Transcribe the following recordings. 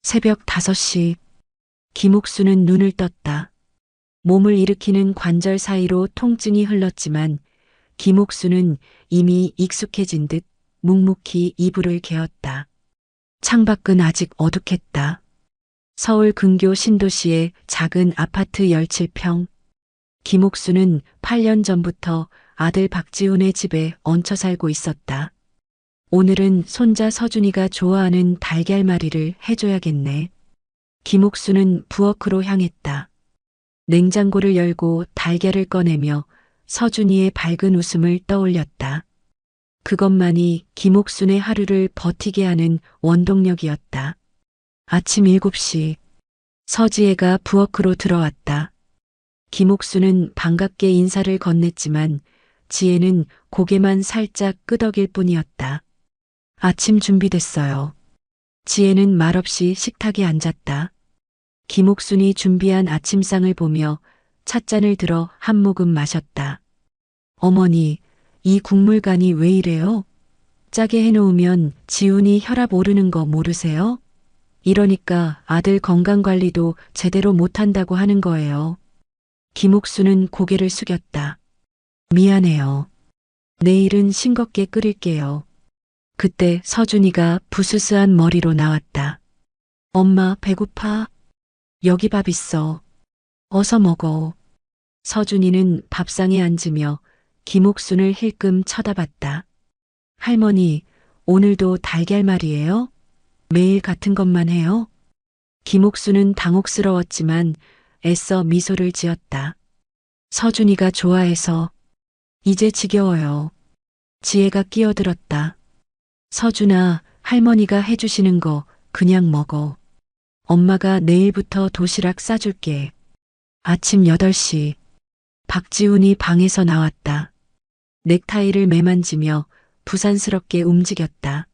새벽 5시. 김옥수는 눈을 떴다. 몸을 일으키는 관절 사이로 통증이 흘렀지만 김옥수는 이미 익숙해진 듯 묵묵히 이불을 개었다. 창밖은 아직 어둑했다. 서울 근교 신도시의 작은 아파트 17평. 김옥수는 8년 전부터 아들 박지훈의 집에 얹혀 살고 있었다. 오늘은 손자 서준이가 좋아하는 달걀말이를 해줘야겠네. 김옥수는 부엌으로 향했다. 냉장고를 열고 달걀을 꺼내며 서준이의 밝은 웃음을 떠올렸다. 그것만이 김옥순의 하루를 버티게 하는 원동력이었다. 아침 7시. 서지혜가 부엌으로 들어왔다. 김옥수는 반갑게 인사를 건넸지만 지혜는 고개만 살짝 끄덕일 뿐이었다. 아침 준비됐어요. 지혜는 말없이 식탁에 앉았다. 김옥순이 준비한 아침상을 보며 찻잔을 들어 한 모금 마셨다. 어머니, 이 국물간이 왜 이래요? 짜게 해놓으면 지훈이 혈압 오르는 거 모르세요? 이러니까 아들 건강관리도 제대로 못한다고 하는 거예요. 김옥수는 고개를 숙였다. 미안해요. 내일은 싱겁게 끓일게요. 그때 서준이가 부스스한 머리로 나왔다. 엄마 배고파? 여기 밥 있어. 어서 먹어. 서준이는 밥상에 앉으며 김옥순을 힐끔 쳐다봤다. 할머니, 오늘도 달걀말이에요? 매일 같은 것만 해요? 김옥순은 당혹스러웠지만 애써 미소를 지었다. 서준이가 좋아해서. 이제 지겨워요. 지혜가 끼어들었다. 서준아, 할머니가 해주시는 거 그냥 먹어. 엄마가 내일부터 도시락 싸줄게. 아침 8시. 박지훈이 방에서 나왔다. 넥타이를 매만지며 부산스럽게 움직였다.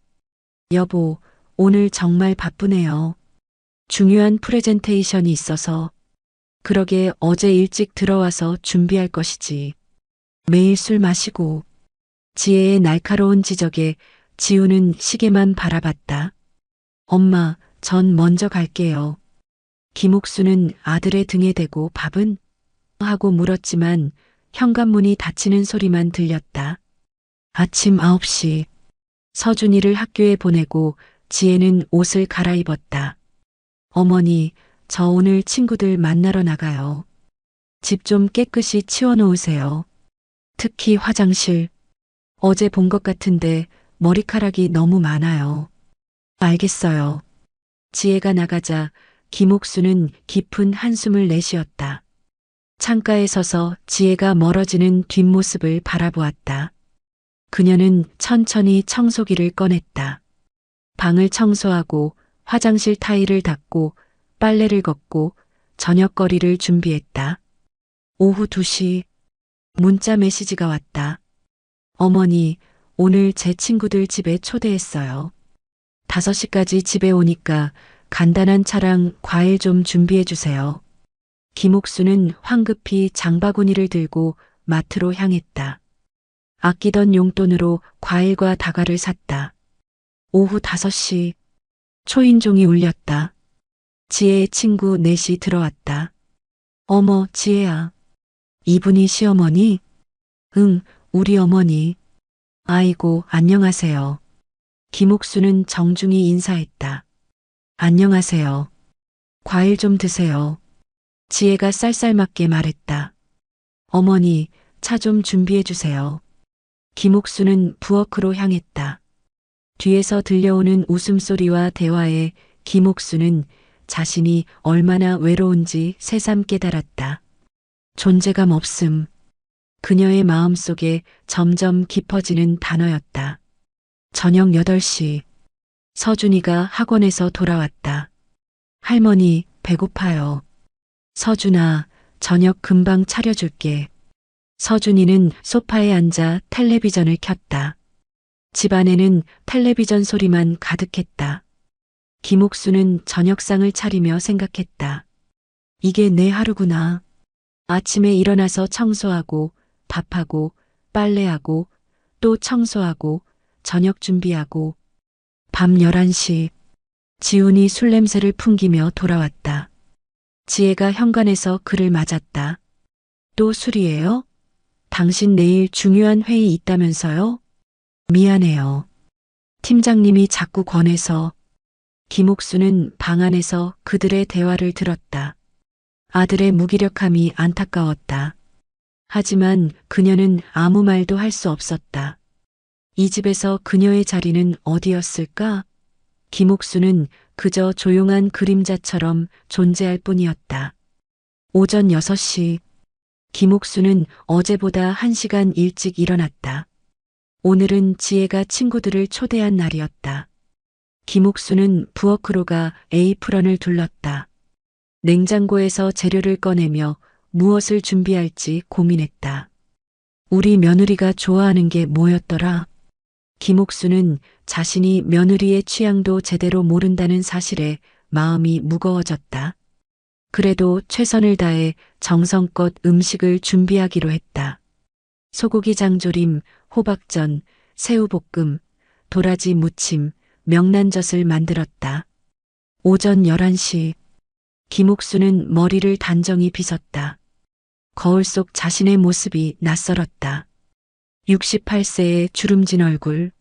여보, 오늘 정말 바쁘네요. 중요한 프레젠테이션이 있어서. 그러게 어제 일찍 들어와서 준비할 것이지. 매일 술 마시고. 지혜의 날카로운 지적에 지우는 시계만 바라봤다. 엄마, 전 먼저 갈게요. 김옥수는 아들의 등에 대고 밥은? 하고 물었지만 현관문이 닫히는 소리만 들렸다. 아침 9시. 서준이를 학교에 보내고 지혜는 옷을 갈아입었다. 어머니, 저 오늘 친구들 만나러 나가요. 집 좀 깨끗이 치워놓으세요. 특히 화장실. 어제 본 것 같은데 머리카락이 너무 많아요. 알겠어요. 지혜가 나가자 김옥수는 깊은 한숨을 내쉬었다. 창가에 서서 지혜가 멀어지는 뒷모습을 바라보았다. 그녀는 천천히 청소기를 꺼냈다. 방을 청소하고 화장실 타일을 닦고 빨래를 걷고 저녁거리를 준비했다. 오후 2시. 문자 메시지가 왔다. 어머니, 오늘 제 친구들 집에 초대했어요. 5시까지 집에 오니까 간단한 차랑 과일 좀 준비해 주세요. 김옥수는 황급히 장바구니를 들고 마트로 향했다. 아끼던 용돈으로 과일과 다과를 샀다. 오후 5시. 초인종이 울렸다. 지혜의 친구 넷이 들어왔다. 어머, 지혜야. 이분이 시어머니? 응, 우리 어머니. 아이고, 안녕하세요. 김옥수는 정중히 인사했다. 안녕하세요. 과일 좀 드세요. 지혜가 쌀쌀맞게 말했다. 어머니, 차 좀 준비해 주세요. 김옥수는 부엌으로 향했다. 뒤에서 들려오는 웃음소리와 대화에 김옥수는 자신이 얼마나 외로운지 새삼 깨달았다. 존재감 없음. 그녀의 마음속에 점점 깊어지는 단어였다. 저녁 8시. 서준이가 학원에서 돌아왔다. 할머니, 배고파요. 서준아, 저녁 금방 차려줄게. 서준이는 소파에 앉아 텔레비전을 켰다. 집안에는 텔레비전 소리만 가득했다. 김옥수는 저녁상을 차리며 생각했다. 이게 내 하루구나. 아침에 일어나서 청소하고 밥하고 빨래하고 또 청소하고 저녁 준비하고 밤 11시. 지훈이 술 냄새를 풍기며 돌아왔다. 지혜가 현관에서 그를 맞았다. 또 술이에요? 당신 내일 중요한 회의 있다면서요? 미안해요. 팀장님이 자꾸 권해서. 김옥수는 방 안에서 그들의 대화를 들었다. 아들의 무기력함이 안타까웠다. 하지만 그녀는 아무 말도 할 수 없었다. 이 집에서 그녀의 자리는 어디였을까? 김옥수는 그저 조용한 그림자처럼 존재할 뿐이었다. 오전 6시. 김옥수는 어제보다 1시간 일찍 일어났다. 오늘은 지혜가 친구들을 초대한 날이었다. 김옥수는 부엌으로 가 에이프런을 둘렀다. 냉장고에서 재료를 꺼내며 무엇을 준비할지 고민했다. 우리 며느리가 좋아하는 게 뭐였더라? 김옥수는 자신이 며느리의 취향도 제대로 모른다는 사실에 마음이 무거워졌다. 그래도 최선을 다해 정성껏 음식을 준비하기로 했다. 소고기 장조림, 호박전, 새우볶음, 도라지 무침, 명란젓을 만들었다. 오전 11시. 김옥수는 머리를 단정히 빗었다. 거울 속 자신의 모습이 낯설었다. 68세의 주름진 얼굴.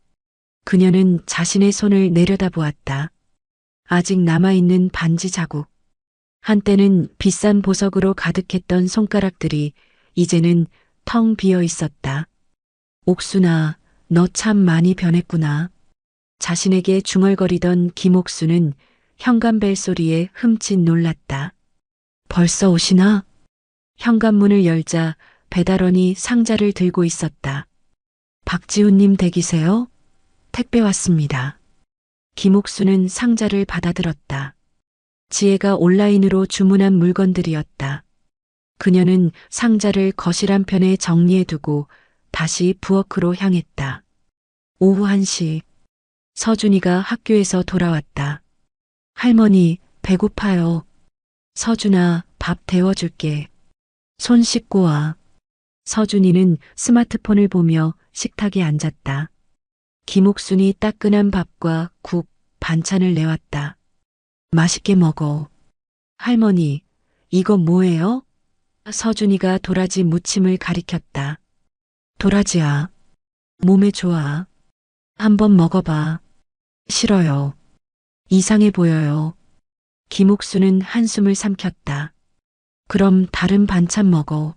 그녀는 자신의 손을 내려다보았다. 아직 남아있는 반지 자국. 한때는 비싼 보석으로 가득했던 손가락들이 이제는 텅 비어 있었다. 옥순아, 너 참 많이 변했구나. 자신에게 중얼거리던 김옥수는 현관벨 소리에 흠칫 놀랐다. 벌써 오시나? 현관문을 열자 배달원이 상자를 들고 있었다. 박지훈님 댁이세요? 택배 왔습니다. 김옥수는 상자를 받아들었다. 지혜가 온라인으로 주문한 물건들이었다. 그녀는 상자를 거실 한편에 정리해두고 다시 부엌으로 향했다. 오후 1시. 서준이가 학교에서 돌아왔다. 할머니, 배고파요. 서준아, 밥 데워줄게. 손 씻고 와. 서준이는 스마트폰을 보며 식탁에 앉았다. 김옥순이 따끈한 밥과 국, 반찬을 내왔다. 맛있게 먹어. 할머니, 이거 뭐예요? 서준이가 도라지 무침을 가리켰다. 도라지야. 몸에 좋아. 한번 먹어봐. 싫어요. 이상해 보여요. 김옥수는 한숨을 삼켰다. 그럼 다른 반찬 먹어.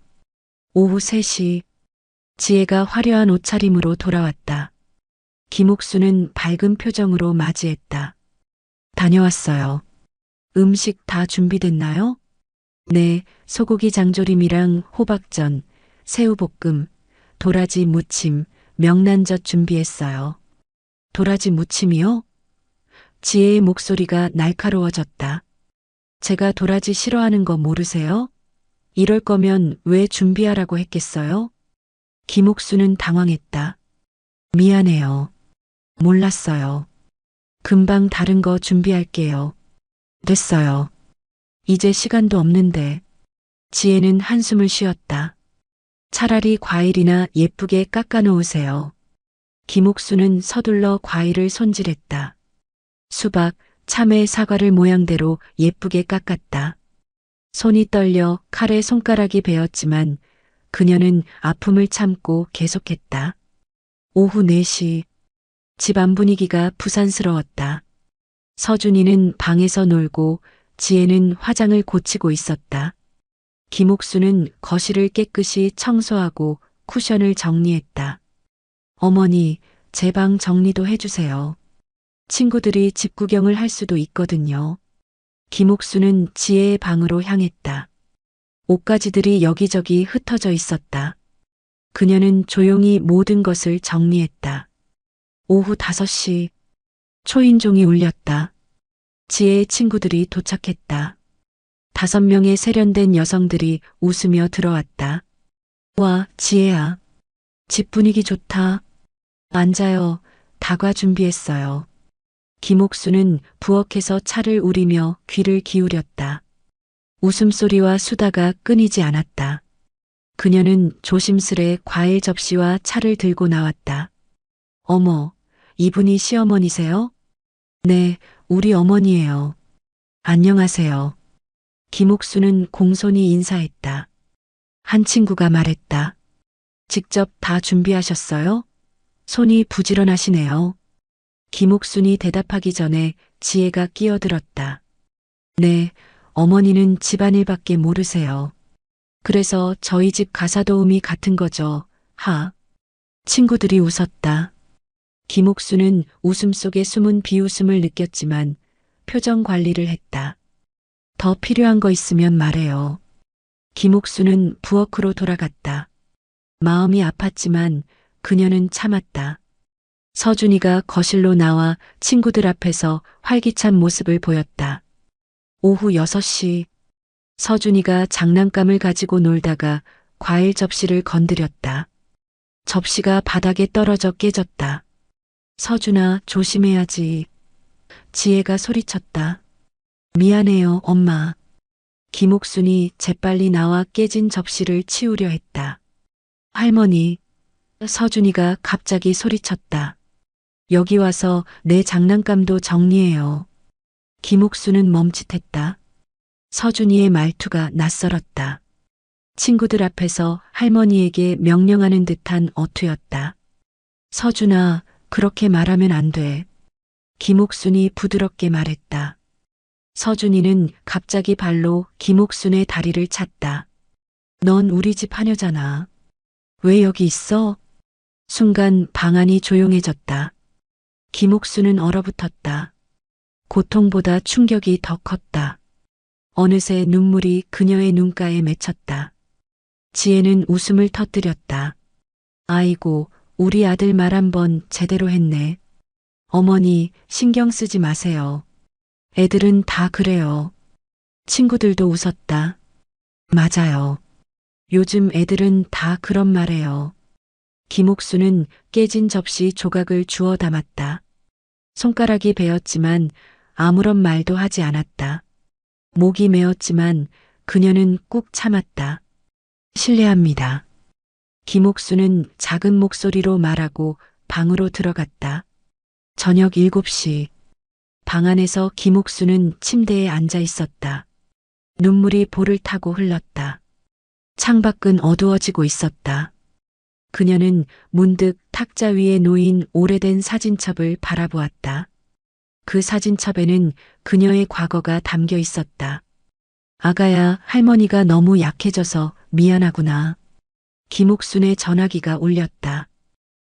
오후 3시. 지혜가 화려한 옷차림으로 돌아왔다. 김옥수는 밝은 표정으로 맞이했다. 다녀왔어요. 음식 다 준비됐나요? 네, 소고기 장조림이랑 호박전, 새우볶음, 도라지 무침, 명란젓 준비했어요. 도라지 무침이요? 지혜의 목소리가 날카로워졌다. 제가 도라지 싫어하는 거 모르세요? 이럴 거면 왜 준비하라고 했겠어요? 김옥수는 당황했다. 미안해요. 몰랐어요. 금방 다른 거 준비할게요. 됐어요. 이제 시간도 없는데. 지혜는 한숨을 쉬었다. 차라리 과일이나 예쁘게 깎아 놓으세요. 김옥수는 서둘러 과일을 손질했다. 수박, 참외, 사과를 모양대로 예쁘게 깎았다. 손이 떨려 칼에 손가락이 베었지만 그녀는 아픔을 참고 계속했다. 오후 4시. 집안 분위기가 부산스러웠다. 서준이는 방에서 놀고 지혜는 화장을 고치고 있었다. 김옥수는 거실을 깨끗이 청소하고 쿠션을 정리했다. 어머니, 제 방 정리도 해주세요. 친구들이 집 구경을 할 수도 있거든요. 김옥수는 지혜의 방으로 향했다. 옷가지들이 여기저기 흩어져 있었다. 그녀는 조용히 모든 것을 정리했다. 오후 5시. 초인종이 울렸다. 지혜의 친구들이 도착했다. 5명의 세련된 여성들이 웃으며 들어왔다. 와, 지혜야. 집 분위기 좋다. 앉아요. 다과 준비했어요. 김옥수는 부엌에서 차를 우리며 귀를 기울였다. 웃음소리와 수다가 끊이지 않았다. 그녀는 조심스레 과일 접시와 차를 들고 나왔다. 어머, 이분이 시어머니세요? 네, 우리 어머니예요. 안녕하세요. 김옥수는 공손히 인사했다. 한 친구가 말했다. 직접 다 준비하셨어요? 손이 부지런하시네요. 김옥순이 대답하기 전에 지혜가 끼어들었다. 네, 어머니는 집안일밖에 모르세요. 그래서 저희 집 가사도우미 같은 거죠. 하. 친구들이 웃었다. 김옥수는 웃음 속에 숨은 비웃음을 느꼈지만 표정 관리를 했다. 더 필요한 거 있으면 말해요. 김옥수는 부엌으로 돌아갔다. 마음이 아팠지만 그녀는 참았다. 서준이가 거실로 나와 친구들 앞에서 활기찬 모습을 보였다. 오후 6시 서준이가 장난감을 가지고 놀다가 과일 접시를 건드렸다. 접시가 바닥에 떨어져 깨졌다. 서준아, 조심해야지. 지혜가 소리쳤다. 미안해요, 엄마. 김옥순이 재빨리 나와 깨진 접시를 치우려 했다. 할머니, 서준이가 갑자기 소리쳤다. 여기 와서 내 장난감도 정리해요. 김옥수는 멈칫했다. 서준이의 말투가 낯설었다. 친구들 앞에서 할머니에게 명령하는 듯한 어투였다. 서준아, 그렇게 말하면 안 돼. 김옥순이 부드럽게 말했다. 서준이는 갑자기 발로 김옥순의 다리를 찼다. 넌 우리 집 하녀잖아. 왜 여기 있어? 순간 방 안이 조용해졌다. 김옥수는 얼어붙었다. 고통보다 충격이 더 컸다. 어느새 눈물이 그녀의 눈가에 맺혔다. 지혜는 웃음을 터뜨렸다. 아이고, 우리 아들 말 한번 제대로 했네. 어머니, 신경 쓰지 마세요. 애들은 다 그래요. 친구들도 웃었다. 맞아요. 요즘 애들은 다 그런 말해요. 김옥수는 깨진 접시 조각을 주워 담았다. 손가락이 베었지만 아무런 말도 하지 않았다. 목이 메었지만 그녀는 꾹 참았다. 실례합니다. 김옥수는 작은 목소리로 말하고 방으로 들어갔다. 저녁 7시. 방 안에서 김옥수는 침대에 앉아 있었다. 눈물이 볼을 타고 흘렀다. 창밖은 어두워지고 있었다. 그녀는 문득 탁자 위에 놓인 오래된 사진첩을 바라보았다. 그 사진첩에는 그녀의 과거가 담겨 있었다. 아가야, 할머니가 너무 약해져서 미안하구나. 김옥순의 전화기가 울렸다.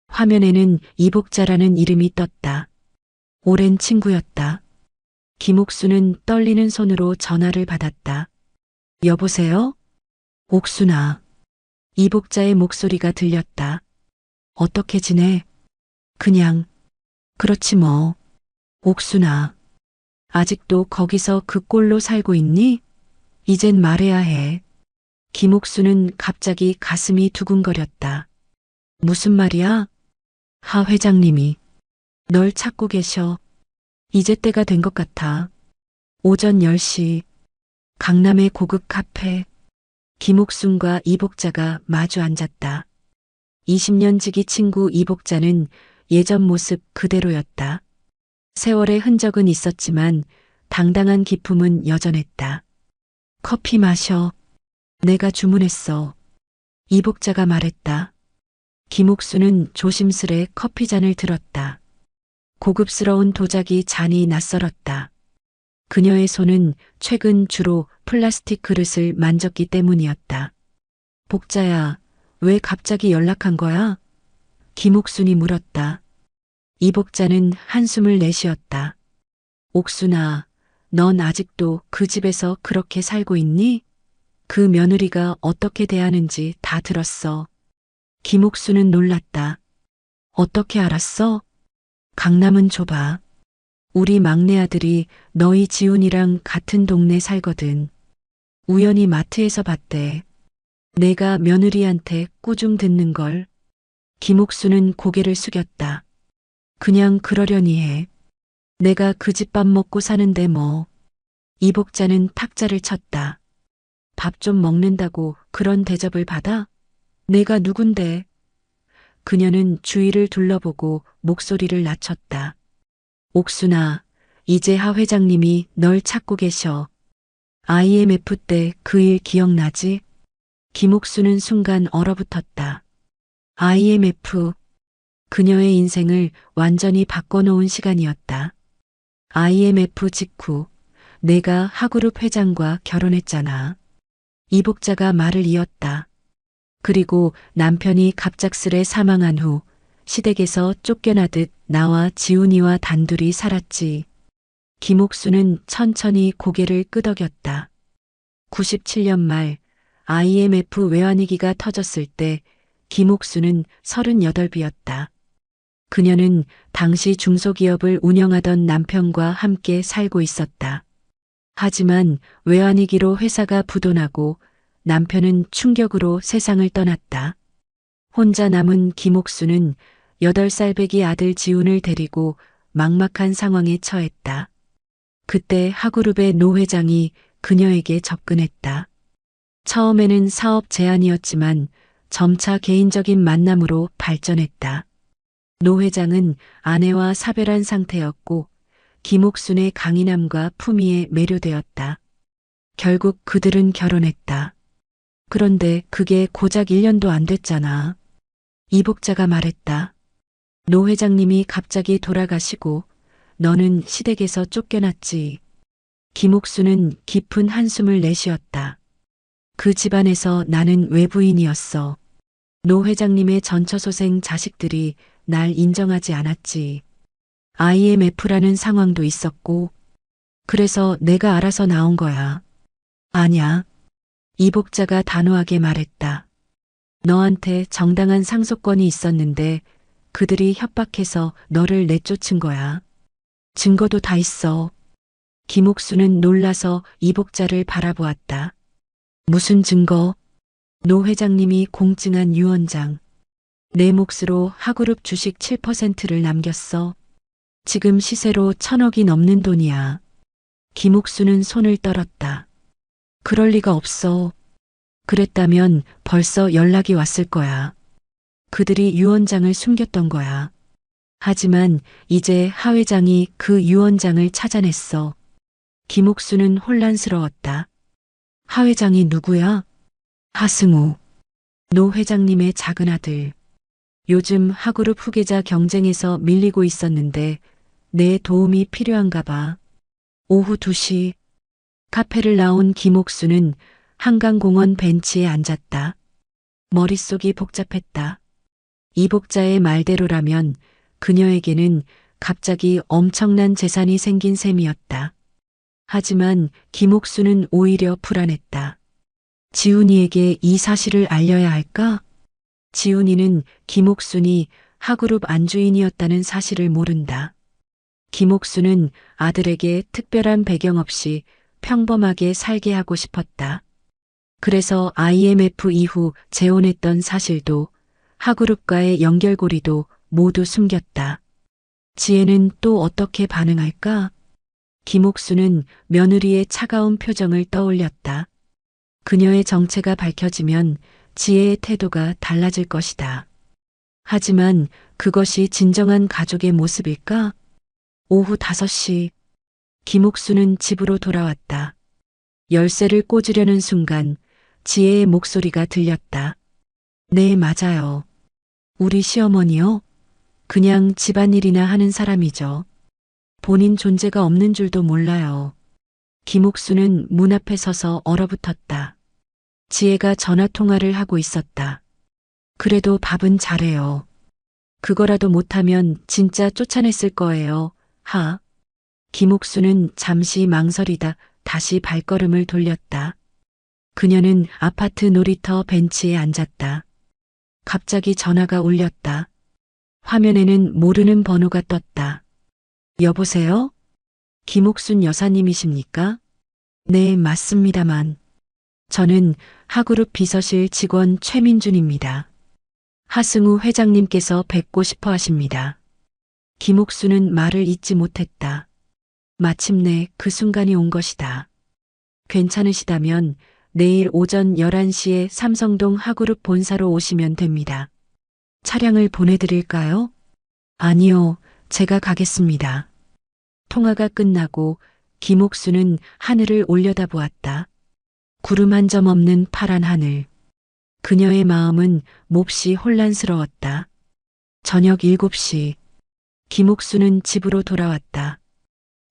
화면에는 이복자라는 이름이 떴다. 오랜 친구였다. 김옥순은 떨리는 손으로 전화를 받았다. 여보세요? 옥순아. 이복자의 목소리가 들렸다. 어떻게 지내? 그냥, 그렇지 뭐. 옥순아. 아직도 거기서 그 꼴로 살고 있니? 이젠 말해야 해. 김옥순은 갑자기 가슴이 두근거렸다. 무슨 말이야? 하 회장님이 널 찾고 계셔. 이제 때가 된 것 같아. 오전 10시 강남의 고급 카페. 김옥순과 이복자가 마주 앉았다. 20년 지기 친구 이복자는 예전 모습 그대로였다. 세월의 흔적은 있었지만 당당한 기품은 여전했다. 커피 마셔. 내가 주문했어. 이복자가 말했다. 김옥수는 조심스레 커피잔을 들었다. 고급스러운 도자기 잔이 낯설었다. 그녀의 손은 최근 주로 플라스틱 그릇을 만졌기 때문이었다. 복자야, 왜 갑자기 연락한 거야? 김옥순이 물었다. 이복자는 한숨을 내쉬었다. 옥순아, 넌 아직도 그 집에서 그렇게 살고 있니? 그 며느리가 어떻게 대하는지 다 들었어. 김옥수는 놀랐다. 어떻게 알았어? 강남은 좁아. 우리 막내 아들이 너희 지훈이랑 같은 동네 살거든. 우연히 마트에서 봤대. 내가 며느리한테 꾸중 듣는 걸. 김옥수는 고개를 숙였다. 그냥 그러려니 해. 내가 그 집 밥 먹고 사는데 뭐. 이복자는 탁자를 쳤다. 밥 좀 먹는다고 그런 대접을 받아? 내가 누군데? 그녀는 주위를 둘러보고 목소리를 낮췄다. 옥순아, 이제 하 회장님이 널 찾고 계셔. IMF 때 그 일 기억나지? 김옥수는 순간 얼어붙었다. IMF. 그녀의 인생을 완전히 바꿔놓은 시간이었다. IMF 직후 내가 하그룹 회장과 결혼했잖아. 이복자가 말을 이었다. 그리고 남편이 갑작스레 사망한 후 시댁에서 쫓겨나듯 나와 지훈이와 단둘이 살았지. 김옥수는 천천히 고개를 끄덕였다. 97년 말 IMF 외환위기가 터졌을 때 김옥수는 38이었다. 그녀는 당시 중소기업을 운영하던 남편과 함께 살고 있었다. 하지만 외환위기로 회사가 부도나고 남편은 충격으로 세상을 떠났다. 혼자 남은 김옥수는 8살배기 아들 지훈을 데리고 막막한 상황에 처했다. 그때 하그룹의 노 회장이 그녀에게 접근했다. 처음에는 사업 제안이었지만 점차 개인적인 만남으로 발전했다. 노 회장은 아내와 사별한 상태였고 김옥순의 강인함과 품위에 매료되었다. 결국 그들은 결혼했다. 그런데 그게 고작 1년도 안 됐잖아. 이복자가 말했다. 노 회장님이 갑자기 돌아가시고 너는 시댁에서 쫓겨났지. 김옥수는 깊은 한숨을 내쉬었다. 그 집안에서 나는 외부인이었어. 노 회장님의 전처소생 자식들이 날 인정하지 않았지. IMF라는 상황도 있었고, 그래서 내가 알아서 나온 거야. 아냐. 이복자가 단호하게 말했다. 너한테 정당한 상속권이 있었는데 그들이 협박해서 너를 내쫓은 거야. 증거도 다 있어. 김옥수는 놀라서 이복자를 바라보았다. 무슨 증거? 노 회장님이 공증한 유언장. 내 몫으로 하그룹 주식 7%를 남겼어. 지금 시세로 1,000억이 넘는 돈이야. 김옥수는 손을 떨었다. 그럴 리가 없어. 그랬다면 벌써 연락이 왔을 거야. 그들이 유언장을 숨겼던 거야. 하지만 이제 하 회장이 그 유언장을 찾아냈어. 김옥수는 혼란스러웠다. 하 회장이 누구야? 하승우. 노 회장님의 작은 아들. 요즘 하그룹 후계자 경쟁에서 밀리고 있었는데 내 도움이 필요한가 봐. 오후 2시 카페를 나온 김옥수는 한강공원 벤치에 앉았다. 머릿속이 복잡했다. 이복자의 말대로라면 그녀에게는 갑자기 엄청난 재산이 생긴 셈이었다. 하지만 김옥수는 오히려 불안했다. 지훈이에게 이 사실을 알려야 할까? 지훈이는 김옥순이 하그룹 안주인이었다는 사실을 모른다. 김옥수는 아들에게 특별한 배경 없이 평범하게 살게 하고 싶었다. 그래서 IMF 이후 재혼했던 사실도 하그룹과의 연결고리도 모두 숨겼다. 지혜는 또 어떻게 반응할까? 김옥수는 며느리의 차가운 표정을 떠올렸다. 그녀의 정체가 밝혀지면 지혜의 태도가 달라질 것이다. 하지만 그것이 진정한 가족의 모습일까? 오후 5시 김옥수는 집으로 돌아왔다. 열쇠를 꽂으려는 순간 지혜의 목소리가 들렸다. 네, 맞아요. 우리 시어머니요? 그냥 집안일이나 하는 사람이죠. 본인 존재가 없는 줄도 몰라요. 김옥수는 문 앞에 서서 얼어붙었다. 지혜가 전화통화를 하고 있었다. 그래도 밥은 잘해요. 그거라도 못하면 진짜 쫓아냈을 거예요. 하. 김옥수는 잠시 망설이다 다시 발걸음을 돌렸다. 그녀는 아파트 놀이터 벤치에 앉았다. 갑자기 전화가 울렸다. 화면에는 모르는 번호가 떴다. 여보세요? 김옥순 여사님이십니까? 네, 맞습니다만. 저는 하그룹 비서실 직원 최민준입니다. 하승우 회장님께서 뵙고 싶어 하십니다. 김옥수는 말을 잇지 못했다. 마침내 그 순간이 온 것이다. 괜찮으시다면 내일 오전 11시에 삼성동 하그룹 본사로 오시면 됩니다. 차량을 보내드릴까요? 아니요, 제가 가겠습니다. 통화가 끝나고 김옥수는 하늘을 올려다보았다. 구름 한 점 없는 파란 하늘. 그녀의 마음은 몹시 혼란스러웠다. 저녁 7시. 김옥수는 집으로 돌아왔다.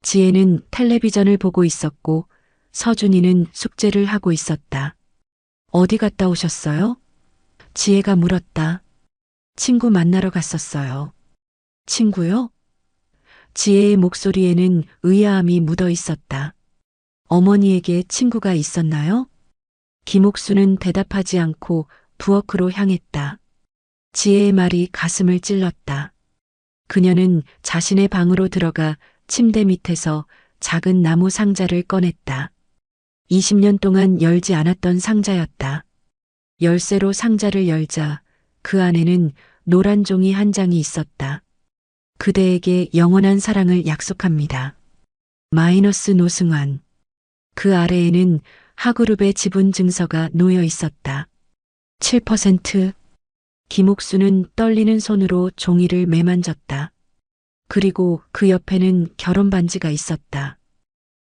지혜는 텔레비전을 보고 있었고 서준이는 숙제를 하고 있었다. 어디 갔다 오셨어요? 지혜가 물었다. 친구 만나러 갔었어요. 친구요? 지혜의 목소리에는 의아함이 묻어 있었다. 어머니에게 친구가 있었나요? 김옥수는 대답하지 않고 부엌으로 향했다. 지혜의 말이 가슴을 찔렀다. 그녀는 자신의 방으로 들어가 침대 밑에서 작은 나무 상자를 꺼냈다. 20년 동안 열지 않았던 상자였다. 열쇠로 상자를 열자 그 안에는 노란 종이 한 장이 있었다. 그대에게 영원한 사랑을 약속합니다. 마이너스 노승환. 그 아래에는 하그룹의 지분 증서가 놓여 있었다. 7%. 김옥수는 떨리는 손으로 종이를 매만졌다. 그리고 그 옆에는 결혼 반지가 있었다.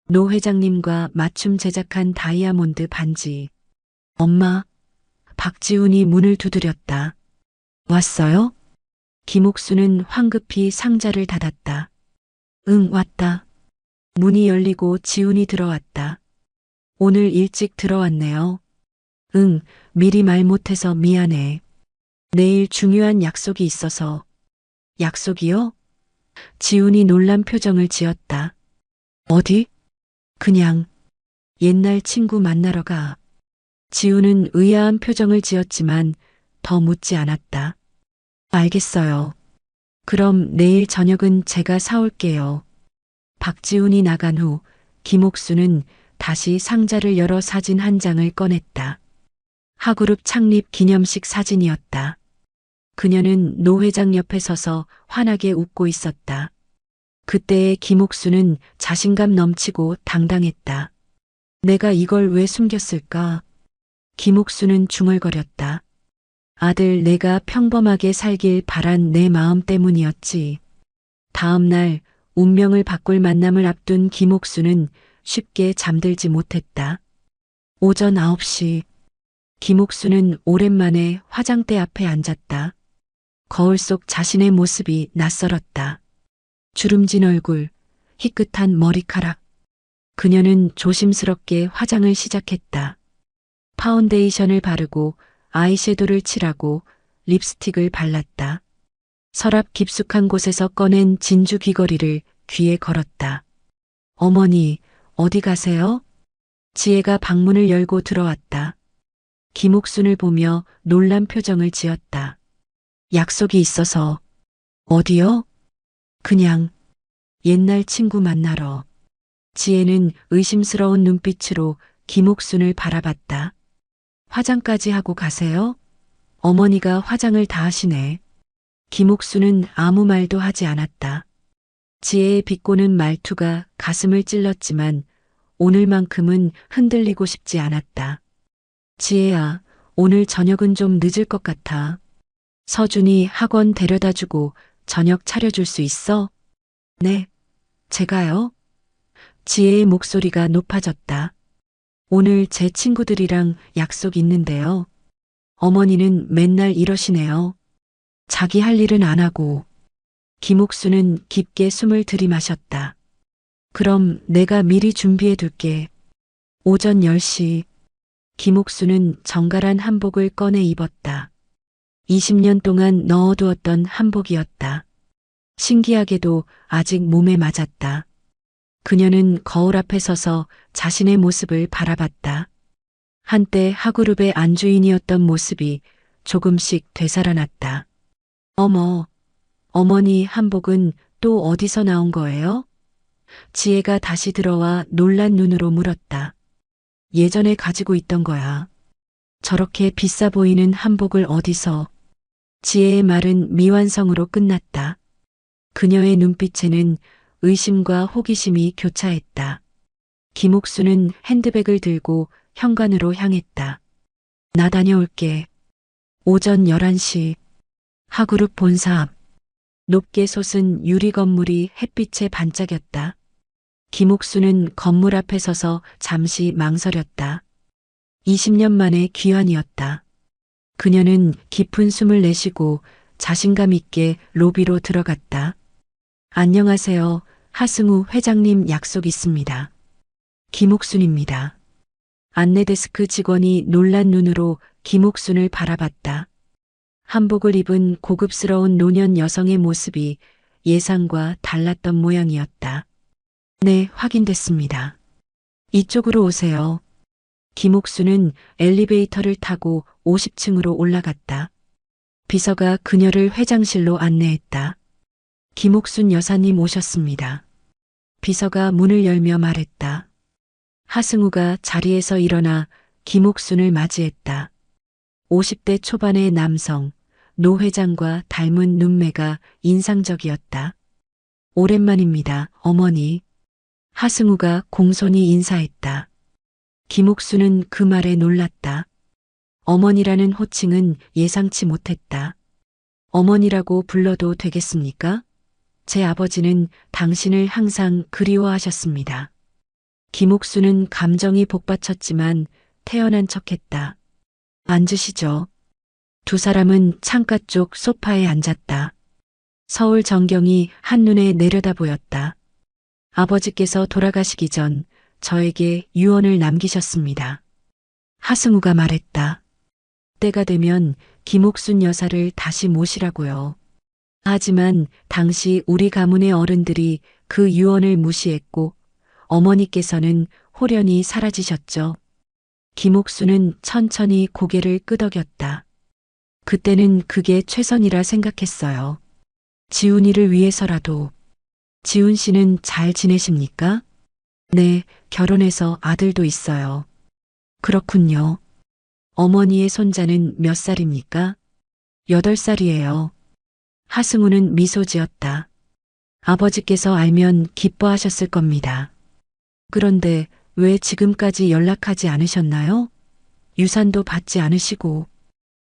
노 회장님과 맞춤 제작한 다이아몬드 반지. 엄마, 박지훈이 문을 두드렸다. 왔어요? 김옥수는 황급히 상자를 닫았다. 응, 왔다. 문이 열리고 지훈이 들어왔다. 오늘 일찍 들어왔네요. 응, 미리 말 못해서 미안해. 내일 중요한 약속이 있어서. 약속이요? 지훈이 놀란 표정을 지었다. 어디? 그냥 옛날 친구 만나러 가. 지훈은 의아한 표정을 지었지만 더 묻지 않았다. 알겠어요. 그럼 내일 저녁은 제가 사올게요. 박지훈이 나간 후 김옥수는 다시 상자를 열어 사진 한 장을 꺼냈다. 하그룹 창립 기념식 사진이었다. 그녀는 노 회장 옆에 서서 환하게 웃고 있었다. 그때의 김옥수는 자신감 넘치고 당당했다. 내가 이걸 왜 숨겼을까? 김옥수는 중얼거렸다. 아들, 내가 평범하게 살길 바란 내 마음 때문이었지. 다음 날 운명을 바꿀 만남을 앞둔 김옥수는 쉽게 잠들지 못했다. 오전 9시. 김옥수는 오랜만에 화장대 앞에 앉았다. 거울 속 자신의 모습이 낯설었다. 주름진 얼굴, 희끗한 머리카락. 그녀는 조심스럽게 화장을 시작했다. 파운데이션을 바르고 아이섀도를 칠하고 립스틱을 발랐다. 서랍 깊숙한 곳에서 꺼낸 진주 귀걸이를 귀에 걸었다. 어머니, 어디 가세요? 지혜가 방문을 열고 들어왔다. 김옥순을 보며 놀란 표정을 지었다. 약속이 있어서. 어디요? 그냥 옛날 친구 만나러. 지혜는 의심스러운 눈빛으로 김옥순을 바라봤다. 화장까지 하고 가세요? 어머니가 화장을 다 하시네. 김옥순은 아무 말도 하지 않았다. 지혜의 비꼬는 말투가 가슴을 찔렀지만 오늘만큼은 흔들리고 싶지 않았다. 지혜야, 오늘 저녁은 좀 늦을 것 같아. 서준이 학원 데려다주고 저녁 차려줄 수 있어? 네, 제가요? 지혜의 목소리가 높아졌다. 오늘 제 친구들이랑 약속 있는데요. 어머니는 맨날 이러시네요. 자기 할 일은 안 하고. 김옥수는 깊게 숨을 들이마셨다. 그럼 내가 미리 준비해 둘게. 오전 10시. 김옥수는 정갈한 한복을 꺼내 입었다. 20년 동안 넣어두었던 한복이었다. 신기하게도 아직 몸에 맞았다. 그녀는 거울 앞에 서서 자신의 모습을 바라봤다. 한때 하그룹의 안주인이었던 모습이 조금씩 되살아났다. 어머, 어머니 한복은 또 어디서 나온 거예요? 지혜가 다시 들어와 놀란 눈으로 물었다. 예전에 가지고 있던 거야. 저렇게 비싸 보이는 한복을 어디서? 지혜의 말은 미완성으로 끝났다. 그녀의 눈빛에는 의심과 호기심이 교차했다. 김옥수는 핸드백을 들고 현관으로 향했다. 나 다녀올게. 오전 11시. 하그룹 본사 앞. 높게 솟은 유리 건물이 햇빛에 반짝였다. 김옥수는 건물 앞에 서서 잠시 망설였다. 20년 만에 귀환이었다. 그녀는 깊은 숨을 내쉬고 자신감 있게 로비로 들어갔다. 안녕하세요. 하승우 회장님 약속 있습니다. 김옥순입니다. 안내데스크 직원이 놀란 눈으로 김옥순을 바라봤다. 한복을 입은 고급스러운 노년 여성의 모습이 예상과 달랐던 모양이었다. 네, 확인됐습니다. 이쪽으로 오세요. 김옥수는 엘리베이터를 타고 50층으로 올라갔다. 비서가 그녀를 회장실로 안내했다. 김옥순 여사님 오셨습니다. 비서가 문을 열며 말했다. 하승우가 자리에서 일어나 김옥순을 맞이했다. 50대 초반의 남성, 노 회장과 닮은 눈매가 인상적이었다. 오랜만입니다, 어머니. 하승우가 공손히 인사했다. 김옥수는 그 말에 놀랐다. 어머니라는 호칭은 예상치 못했다. 어머니라고 불러도 되겠습니까? 제 아버지는 당신을 항상 그리워하셨습니다. 김옥수는 감정이 복받쳤지만 태연한 척했다. 앉으시죠. 두 사람은 창가 쪽 소파에 앉았다. 서울 전경이 한눈에 내려다 보였다. 아버지께서 돌아가시기 전 저에게 유언을 남기셨습니다. 하승우가 말했다. 때가 되면 김옥순 여사를 다시 모시라고요. 하지만 당시 우리 가문의 어른들이 그 유언을 무시했고 어머니께서는 홀연히 사라지셨죠. 김옥순은 천천히 고개를 끄덕였다. 그때는 그게 최선이라 생각했어요. 지훈이를 위해서라도. 지훈 씨는 잘 지내십니까? 네, 결혼해서 아들도 있어요. 그렇군요. 어머니의 손자는 몇 살입니까? 8살이에요. 하승우는 미소 지었다. 아버지께서 알면 기뻐하셨을 겁니다. 그런데 왜 지금까지 연락하지 않으셨나요? 유산도 받지 않으시고.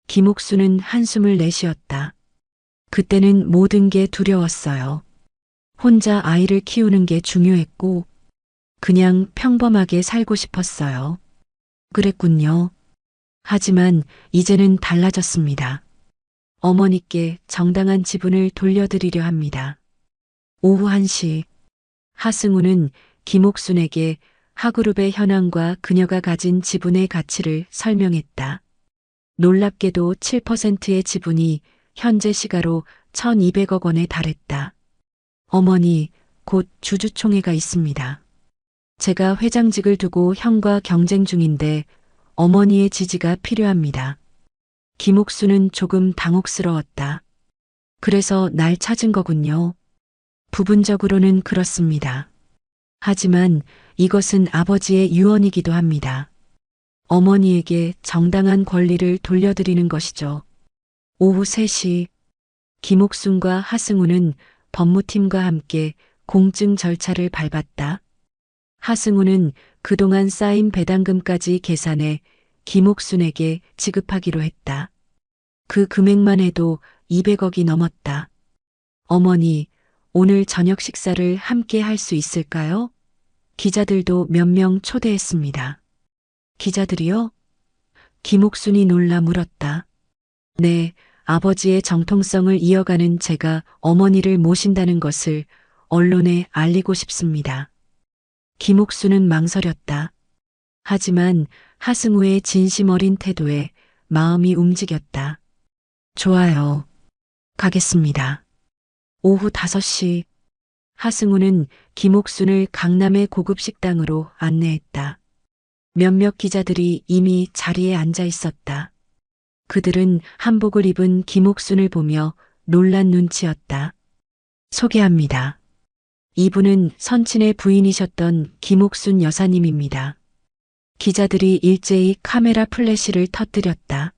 김옥수는 한숨을 내쉬었다. 그때는 모든 게 두려웠어요. 혼자 아이를 키우는 게 중요했고, 그냥 평범하게 살고 싶었어요. 그랬군요. 하지만 이제는 달라졌습니다. 어머니께 정당한 지분을 돌려드리려 합니다. 오후 1시, 하승우는 김옥순에게 하그룹의 현황과 그녀가 가진 지분의 가치를 설명했다. 놀랍게도 7%의 지분이 현재 시가로 1200억 원에 달했다. 어머니, 곧 주주총회가 있습니다. 제가 회장직을 두고 형과 경쟁 중인데 어머니의 지지가 필요합니다. 김옥수는 조금 당혹스러웠다. 그래서 날 찾은 거군요. 부분적으로는 그렇습니다. 하지만 이것은 아버지의 유언이기도 합니다. 어머니에게 정당한 권리를 돌려드리는 것이죠. 오후 3시, 김옥순과 하승우는 법무팀과 함께 공증 절차를 밟았다. 하승우는 그동안 쌓인 배당금까지 계산해 김옥순에게 지급하기로 했다. 그 금액만 해도 200억이 넘었다. 어머니, 오늘 저녁 식사를 함께 할 수 있을까요? 기자들도 몇 명 초대했습니다. 기자들이요? 김옥순이 놀라 물었다. 네, 아버지의 정통성을 이어가는 제가 어머니를 모신다는 것을 언론에 알리고 싶습니다. 김옥수는 망설였다. 하지만 하승우의 진심 어린 태도에 마음이 움직였다. 좋아요. 가겠습니다. 오후 5시, 하승우는 김옥순을 강남의 고급 식당으로 안내했다. 몇몇 기자들이 이미 자리에 앉아 있었다. 그들은 한복을 입은 김옥순을 보며 놀란 눈치였다. 소개합니다. 이분은 선친의 부인이셨던 김옥순 여사님입니다. 기자들이 일제히 카메라 플래시를 터뜨렸다.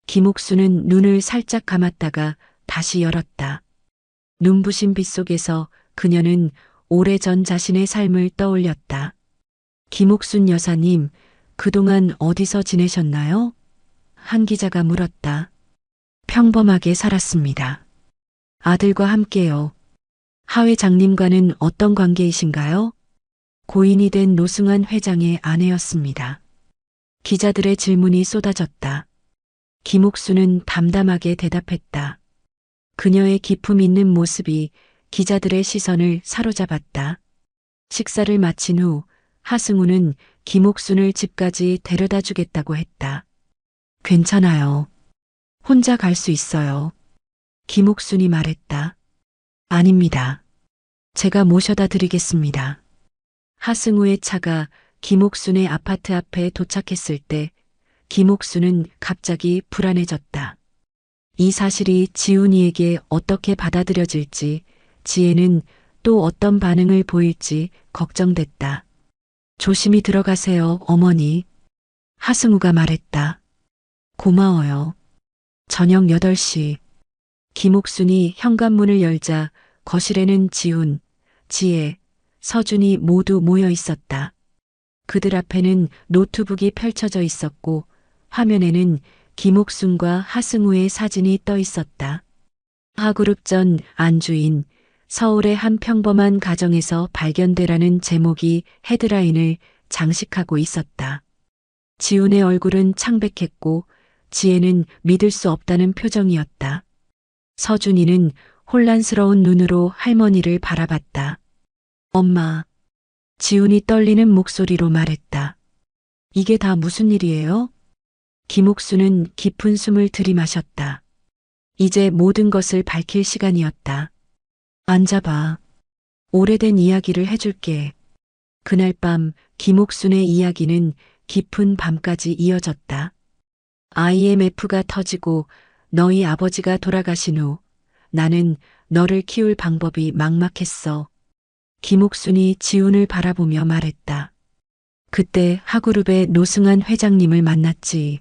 김옥순은 눈을 살짝 감았다가 다시 열었다. 눈부신 빛 속에서 그녀는 오래전 자신의 삶을 떠올렸다. 김옥순 여사님, 그동안 어디서 지내셨나요? 한 기자가 물었다. 평범하게 살았습니다. 아들과 함께요. 하 회장님과는 어떤 관계이신가요? 고인이 된 노승환 회장의 아내였습니다. 기자들의 질문이 쏟아졌다. 김옥수는 담담하게 대답했다. 그녀의 기품 있는 모습이 기자들의 시선을 사로잡았다. 식사를 마친 후 하승우는 김옥순을 집까지 데려다 주겠다고 했다. 괜찮아요. 혼자 갈 수 있어요. 김옥순이 말했다. 아닙니다. 제가 모셔다 드리겠습니다. 하승우의 차가 김옥순의 아파트 앞에 도착했을 때 김옥순은 갑자기 불안해졌다. 이 사실이 지훈이에게 어떻게 받아들여질지, 지혜는 또 어떤 반응을 보일지 걱정됐다. 조심히 들어가세요, 어머니. 하승우가 말했다. 고마워요. 저녁 8시. 김옥순이 현관문을 열자 거실에는 지훈, 지혜, 서준이 모두 모여 있었다. 그들 앞에는 노트북이 펼쳐져 있었고 화면에는 김옥순과 하승우의 사진이 떠 있었다. 하그룹 전 안주인, 서울의 한 평범한 가정에서 발견되라는 제목이 헤드라인을 장식하고 있었다. 지훈의 얼굴은 창백했고 지혜는 믿을 수 없다는 표정이었다. 서준이는 혼란스러운 눈으로 할머니를 바라봤다. 엄마. 지훈이 떨리는 목소리로 말했다. 이게 다 무슨 일이에요? 김옥수는 깊은 숨을 들이마셨다. 이제 모든 것을 밝힐 시간이었다. 앉아봐. 오래된 이야기를 해줄게. 그날 밤 김옥순의 이야기는 깊은 밤까지 이어졌다. IMF가 터지고 너희 아버지가 돌아가신 후 나는 너를 키울 방법이 막막했어. 김옥순이 지훈을 바라보며 말했다. 그때 하그룹의 노승환 회장님을 만났지.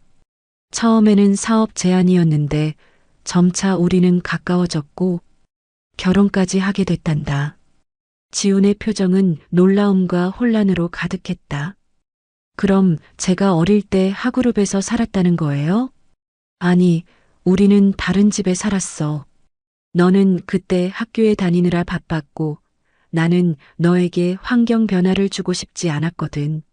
처음에는 사업 제안이었는데 점차 우리는 가까워졌고 결혼까지 하게 됐단다. 지훈의 표정은 놀라움과 혼란으로 가득했다. 그럼 제가 어릴 때 하그룹에서 살았다는 거예요? 아니, 우리는 다른 집에 살았어. 너는 그때 학교에 다니느라 바빴고 나는 너에게 환경 변화를 주고 싶지 않았거든.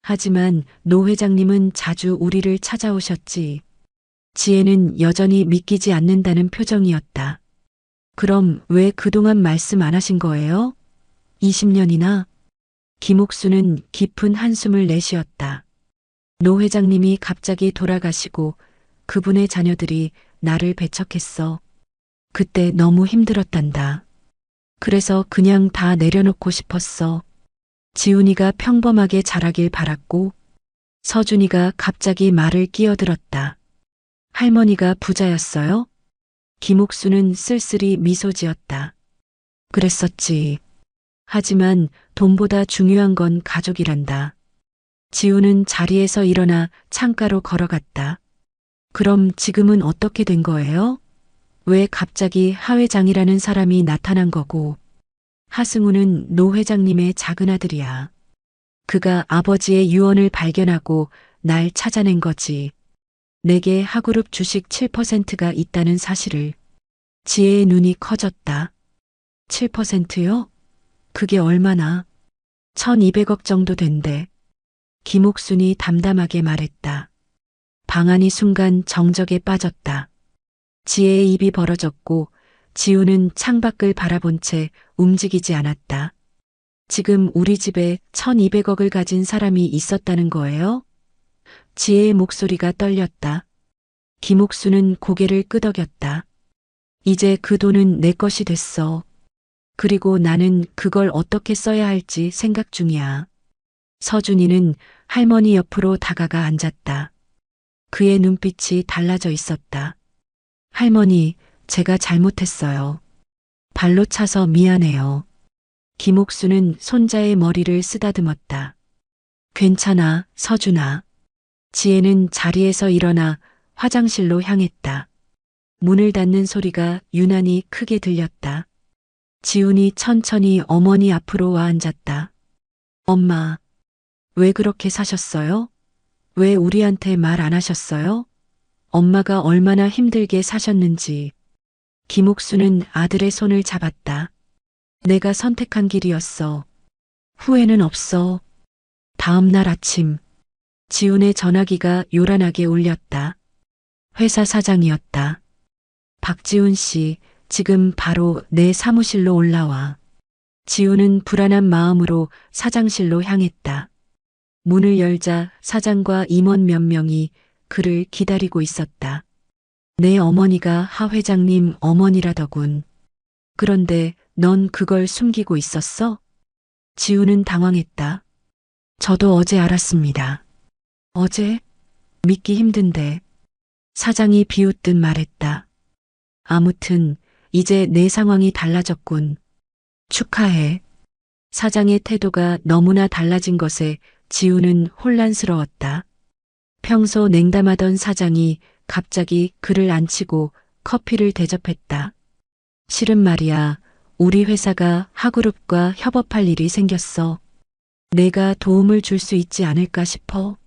하지만 노 회장님은 자주 우리를 찾아오셨지. 지혜는 여전히 믿기지 않는다는 표정이었다. 그럼 왜 그동안 말씀 안 하신 거예요? 20년이나? 김옥수는 깊은 한숨을 내쉬었다. 노 회장님이 갑자기 돌아가시고 그분의 자녀들이 나를 배척했어. 그때 너무 힘들었단다. 그래서 그냥 다 내려놓고 싶었어. 지훈이가 평범하게 자라길 바랐고 서준이가 갑자기 말을 끼어들었다. 할머니가 부자였어요? 김옥수는 쓸쓸히 미소 지었다. 그랬었지. 하지만 돈보다 중요한 건 가족이란다. 지훈은 자리에서 일어나 창가로 걸어갔다. 그럼 지금은 어떻게 된 거예요? 왜 갑자기 하 회장이라는 사람이 나타난 거고? 하승우는 노 회장님의 작은 아들이야. 그가 아버지의 유언을 발견하고 날 찾아낸 거지. 내게 하그룹 주식 7%가 있다는 사실을. 지혜의 눈이 커졌다. 7%요? 그게 얼마나? 1200억 정도 된대. 김옥순이 담담하게 말했다. 방안이 순간 정적에 빠졌다. 지혜의 입이 벌어졌고 지우는 창밖을 바라본 채 움직이지 않았다. 지금 우리 집에 1200억을 가진 사람이 있었다는 거예요? 지혜의 목소리가 떨렸다. 김옥수는 고개를 끄덕였다. 이제 그 돈은 내 것이 됐어. 그리고 나는 그걸 어떻게 써야 할지 생각 중이야. 서준이는 할머니 옆으로 다가가 앉았다. 그의 눈빛이 달라져 있었다. 할머니, 제가 잘못했어요. 발로 차서 미안해요. 김옥수는 손자의 머리를 쓰다듬었다. 괜찮아, 서준아. 지혜는 자리에서 일어나 화장실로 향했다. 문을 닫는 소리가 유난히 크게 들렸다. 지훈이 천천히 어머니 앞으로 와 앉았다. 엄마, 왜 그렇게 사셨어요? 왜 우리한테 말 안 하셨어요? 엄마가 얼마나 힘들게 사셨는지. 김옥수는 아들의 손을 잡았다. 내가 선택한 길이었어. 후회는 없어. 다음 날 아침, 지훈의 전화기가 요란하게 울렸다. 회사 사장이었다. 박지훈 씨, 지금 바로 내 사무실로 올라와. 지훈은 불안한 마음으로 사장실로 향했다. 문을 열자 사장과 임원 몇 명이 그를 기다리고 있었다. 내 어머니가 하 회장님 어머니라더군. 그런데 넌 그걸 숨기고 있었어? 지훈은 당황했다. 저도 어제 알았습니다. 어제? 믿기 힘든데. 사장이 비웃듯 말했다. 아무튼 이제 내 상황이 달라졌군. 축하해. 사장의 태도가 너무나 달라진 것에 지훈은 혼란스러웠다. 평소 냉담하던 사장이 갑자기 그를 앉히고 커피를 대접했다. 실은 말이야, 우리 회사가 하그룹과 협업할 일이 생겼어. 내가 도움을 줄 수 있지 않을까 싶어.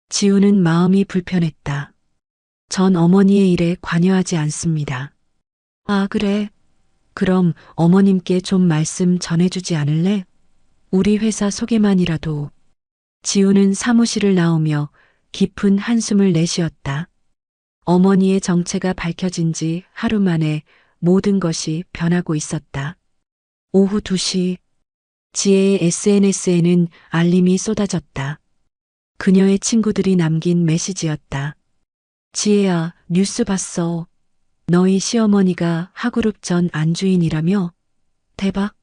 지훈은 마음이 불편했다. 전 어머니의 일에 관여하지 않습니다. 아, 그래. 그럼 어머님께 좀 말씀 전해주지 않을래? 우리 회사 소개만이라도. 지훈은 사무실을 나오며 깊은 한숨을 내쉬었다. 어머니의 정체가 밝혀진 지 하루 만에 모든 것이 변하고 있었다. 오후 2시, 지혜의 SNS에는 알림이 쏟아졌다. 그녀의 친구들이 남긴 메시지였다. 지혜야, 뉴스 봤어. 너희 시어머니가 하그룹 전 안주인이라며? 대박.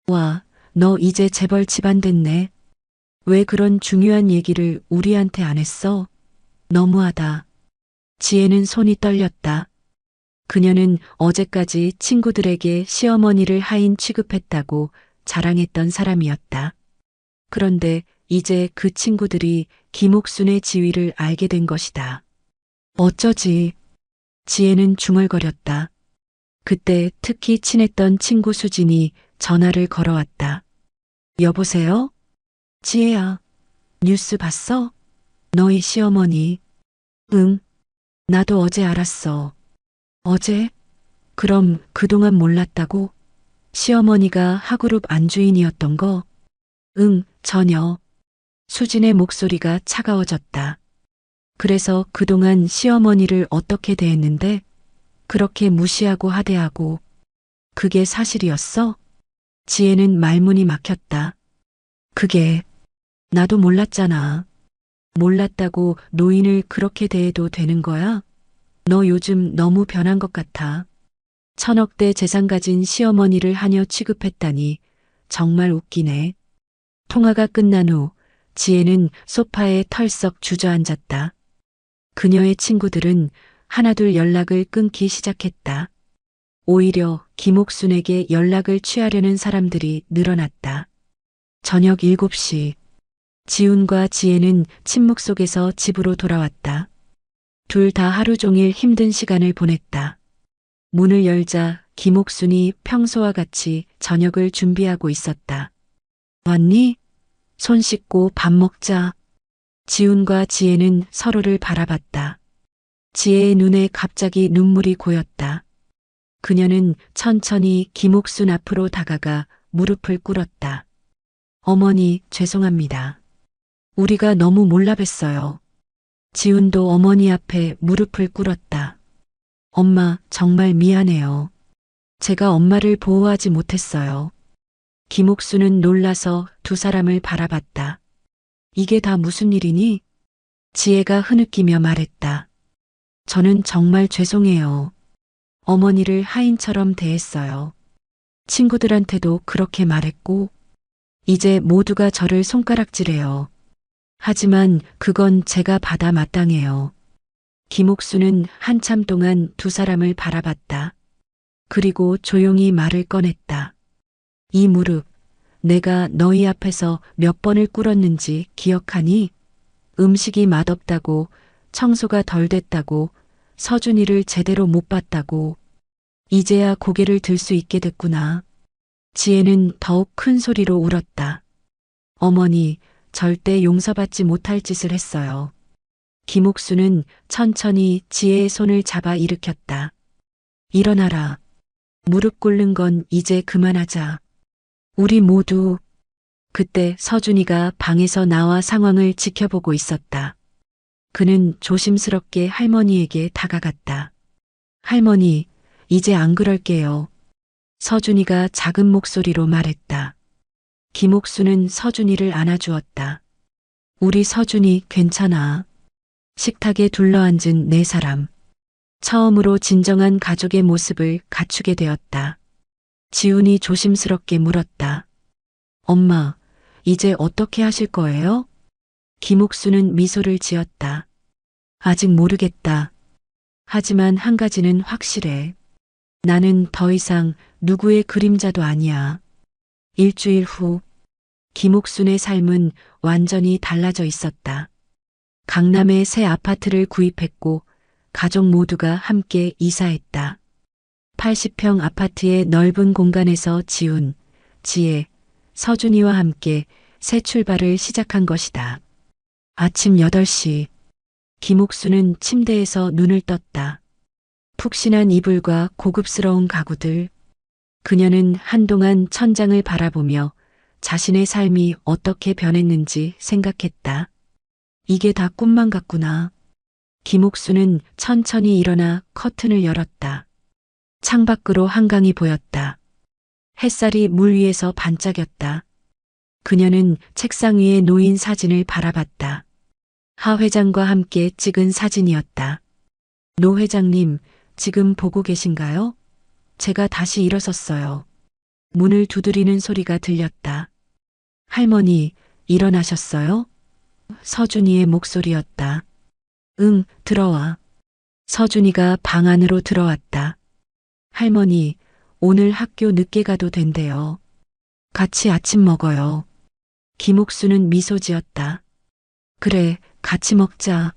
와, 너 이제 재벌 집안 됐네. 왜 그런 중요한 얘기를 우리한테 안 했어? 너무하다. 지혜는 손이 떨렸다. 그녀는 어제까지 친구들에게 시어머니를 하인 취급했다고 자랑했던 사람이었다. 그런데 이제 그 친구들이 김옥순의 지위를 알게 된 것이다. 어쩌지? 지혜는 중얼거렸다. 그때 특히 친했던 친구 수진이 전화를 걸어왔다. 여보세요? 지혜야, 뉴스 봤어? 너희 시어머니. 응, 나도 어제 알았어. 어제? 그럼 그동안 몰랐다고? 시어머니가 하그룹 안주인이었던 거? 응, 전혀. 수진의 목소리가 차가워졌다. 그래서 그동안 시어머니를 어떻게 대했는데? 그렇게 무시하고 하대하고. 그게 사실이었어? 지혜는 말문이 막혔다. 그게 나도 몰랐잖아. 몰랐다고 노인을 그렇게 대해도 되는 거야? 너 요즘 너무 변한 것 같아. 1,000억대 재산 가진 시어머니를 하녀 취급했다니 정말 웃기네. 통화가 끝난 후 지혜는 소파에 털썩 주저앉았다. 그녀의 친구들은 하나둘 연락을 끊기 시작했다. 오히려 김옥순에게 연락을 취하려는 사람들이 늘어났다. 저녁 7시, 지훈과 지혜는 침묵 속에서 집으로 돌아왔다. 둘 다 하루 종일 힘든 시간을 보냈다. 문을 열자 김옥순이 평소와 같이 저녁을 준비하고 있었다. 왔니? 손 씻고 밥 먹자. 지훈과 지혜는 서로를 바라봤다. 지혜의 눈에 갑자기 눈물이 고였다. 그녀는 천천히 김옥순 앞으로 다가가 무릎을 꿇었다. 어머니, 죄송합니다. 우리가 너무 몰라뵀어요. 지훈도 어머니 앞에 무릎을 꿇었다. 엄마, 정말 미안해요. 제가 엄마를 보호하지 못했어요. 김옥순은 놀라서 두 사람을 바라봤다. 이게 다 무슨 일이니? 지혜가 흐느끼며 말했다. 저는 정말 죄송해요. 어머니를 하인처럼 대했어요. 친구들한테도 그렇게 말했고, 이제 모두가 저를 손가락질해요. 하지만 그건 제가 받아 마땅해요. 김옥수는 한참 동안 두 사람을 바라봤다. 그리고 조용히 말을 꺼냈다. 이 무릎, 내가 너희 앞에서 몇 번을 꿇었는지 기억하니? 음식이 맛없다고, 청소가 덜 됐다고, 서준이를 제대로 못 봤다고. 이제야 고개를 들 수 있게 됐구나. 지혜는 더욱 큰 소리로 울었다. 어머니, 절대 용서받지 못할 짓을 했어요. 김옥수는 천천히 지혜의 손을 잡아 일으켰다. 일어나라. 무릎 꿇는 건 이제 그만하자. 우리 모두 그때 서준이가 방에서 나와 상황을 지켜보고 있었다. 그는 조심스럽게 할머니에게 다가갔다. 할머니, 이제 안 그럴게요. 서준이가 작은 목소리로 말했다. 김옥수는 서준이를 안아주었다. 우리 서준이 괜찮아. 식탁에 둘러앉은 네 사람. 처음으로 진정한 가족의 모습을 갖추게 되었다. 지훈이 조심스럽게 물었다. 엄마, 이제 어떻게 하실 거예요? 김옥수는 미소를 지었다. 아직 모르겠다. 하지만 한 가지는 확실해. 나는 더 이상 누구의 그림자도 아니야. 일주일 후, 김옥순의 삶은 완전히 달라져 있었다. 강남에 새 아파트를 구입했고, 가족 모두가 함께 이사했다. 80평 아파트의 넓은 공간에서 지훈, 지혜, 서준이와 함께 새 출발을 시작한 것이다. 아침 8시, 김옥수는 침대에서 눈을 떴다. 푹신한 이불과 고급스러운 가구들. 그녀는 한동안 천장을 바라보며 자신의 삶이 어떻게 변했는지 생각했다. 이게 다 꿈만 같구나. 김옥수는 천천히 일어나 커튼을 열었다. 창밖으로 한강이 보였다. 햇살이 물 위에서 반짝였다. 그녀는 책상 위에 놓인 사진을 바라봤다. 하 회장과 함께 찍은 사진이었다. 노 회장님, 지금 보고 계신가요? 제가 다시 일어섰어요. 문을 두드리는 소리가 들렸다. 할머니, 일어나셨어요? 서준이의 목소리였다. 응, 들어와. 서준이가 방 안으로 들어왔다. 할머니, 오늘 학교 늦게 가도 된대요. 같이 아침 먹어요. 김옥수는 미소 지었다. 그래, 같이 먹자.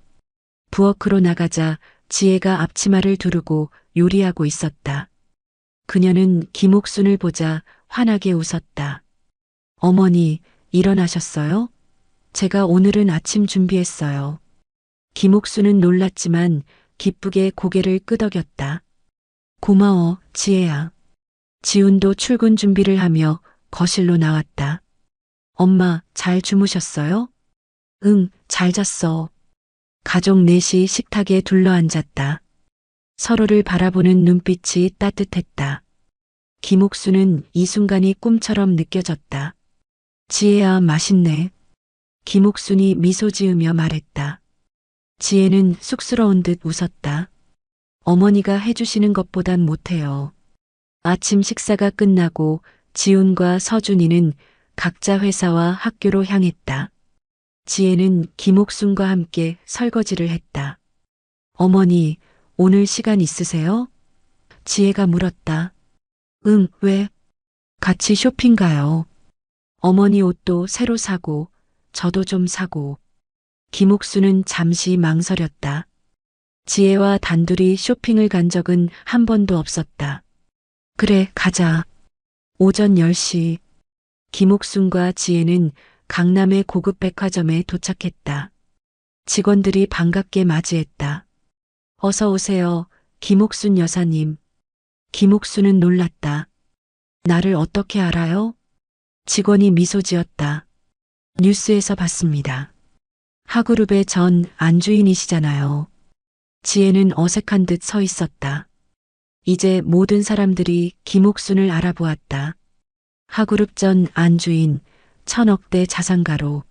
부엌으로 나가자 지혜가 앞치마를 두르고 요리하고 있었다. 그녀는 김옥순을 보자 환하게 웃었다. 어머니, 일어나셨어요? 제가 오늘은 아침 준비했어요. 김옥순은 놀랐지만 기쁘게 고개를 끄덕였다. 고마워, 지혜야. 지훈도 출근 준비를 하며 거실로 나왔다. 엄마, 잘 주무셨어요? 응, 잘 잤어. 가족 넷이 식탁에 둘러앉았다. 서로를 바라보는 눈빛이 따뜻했다. 김옥수는 이 순간이 꿈처럼 느껴졌다. 지혜야, 맛있네. 김옥순이 미소 지으며 말했다. 지혜는 쑥스러운 듯 웃었다. 어머니가 해주시는 것보단 못해요. 아침 식사가 끝나고 지훈과 서준이는 각자 회사와 학교로 향했다. 지혜는 김옥순과 함께 설거지를 했다. 어머니, 오늘 시간 있으세요? 지혜가 물었다. 응, 왜? 같이 쇼핑 가요. 어머니 옷도 새로 사고, 저도 좀 사고. 김옥수는 잠시 망설였다. 지혜와 단둘이 쇼핑을 간 적은 한 번도 없었다. 그래, 가자. 오전 10시. 김옥순과 지혜는 강남의 고급 백화점에 도착했다. 직원들이 반갑게 맞이했다. 어서 오세요, 김옥순 여사님. 김옥순은 놀랐다. 나를 어떻게 알아요? 직원이 미소 지었다. 뉴스에서 봤습니다. 하그룹의 전 안주인이시잖아요. 지혜는 어색한 듯 서 있었다. 이제 모든 사람들이 김옥순을 알아보았다. 하그룹 전 안주인, 1000억대 자산가로.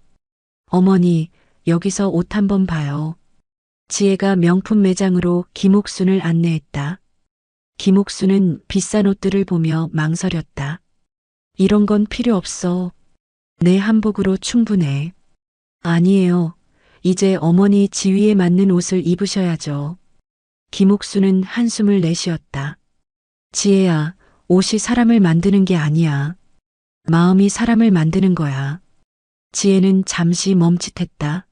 어머니, 여기서 옷 한번 봐요. 지혜가 명품 매장으로 김옥순을 안내했다. 김옥순은 비싼 옷들을 보며 망설였다. 이런 건 필요 없어. 내 한복으로 충분해. 아니에요. 이제 어머니 지위에 맞는 옷을 입으셔야죠. 김옥순은 한숨을 내쉬었다. 지혜야, 옷이 사람을 만드는 게 아니야. 마음이 사람을 만드는 거야. 지혜는 잠시 멈칫했다.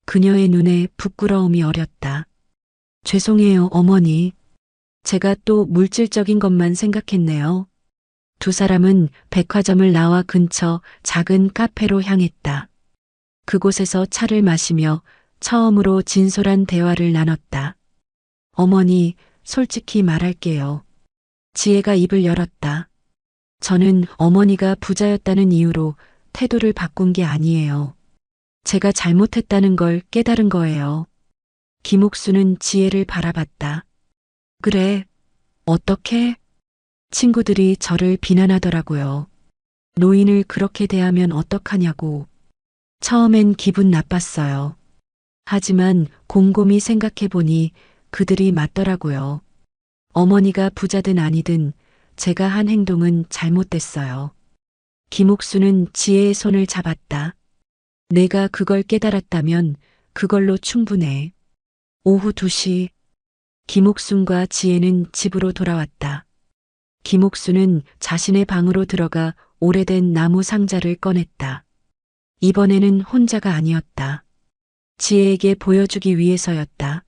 그녀의 눈에 부끄러움이 어렸다. 죄송해요, 어머니. 제가 또 물질적인 것만 생각했네요. 두 사람은 백화점을 나와 근처 작은 카페로 향했다. 그곳에서 차를 마시며 처음으로 진솔한 대화를 나눴다. 어머니, 솔직히 말할게요. 지혜가 입을 열었다. 저는 어머니가 부자였다는 이유로 태도를 바꾼 게 아니에요. 제가 잘못했다는 걸 깨달은 거예요. 김옥수는 지혜를 바라봤다. 그래, 어떻게? 친구들이 저를 비난하더라고요. 노인을 그렇게 대하면 어떡하냐고. 처음엔 기분 나빴어요. 하지만 곰곰이 생각해보니 그들이 맞더라고요. 어머니가 부자든 아니든 제가 한 행동은 잘못됐어요. 김옥수는 지혜의 손을 잡았다. 내가 그걸 깨달았다면 그걸로 충분해. 오후 2시, 김옥순과 지혜는 집으로 돌아왔다. 김옥수는 자신의 방으로 들어가 오래된 나무 상자를 꺼냈다. 이번에는 혼자가 아니었다. 지혜에게 보여주기 위해서였다.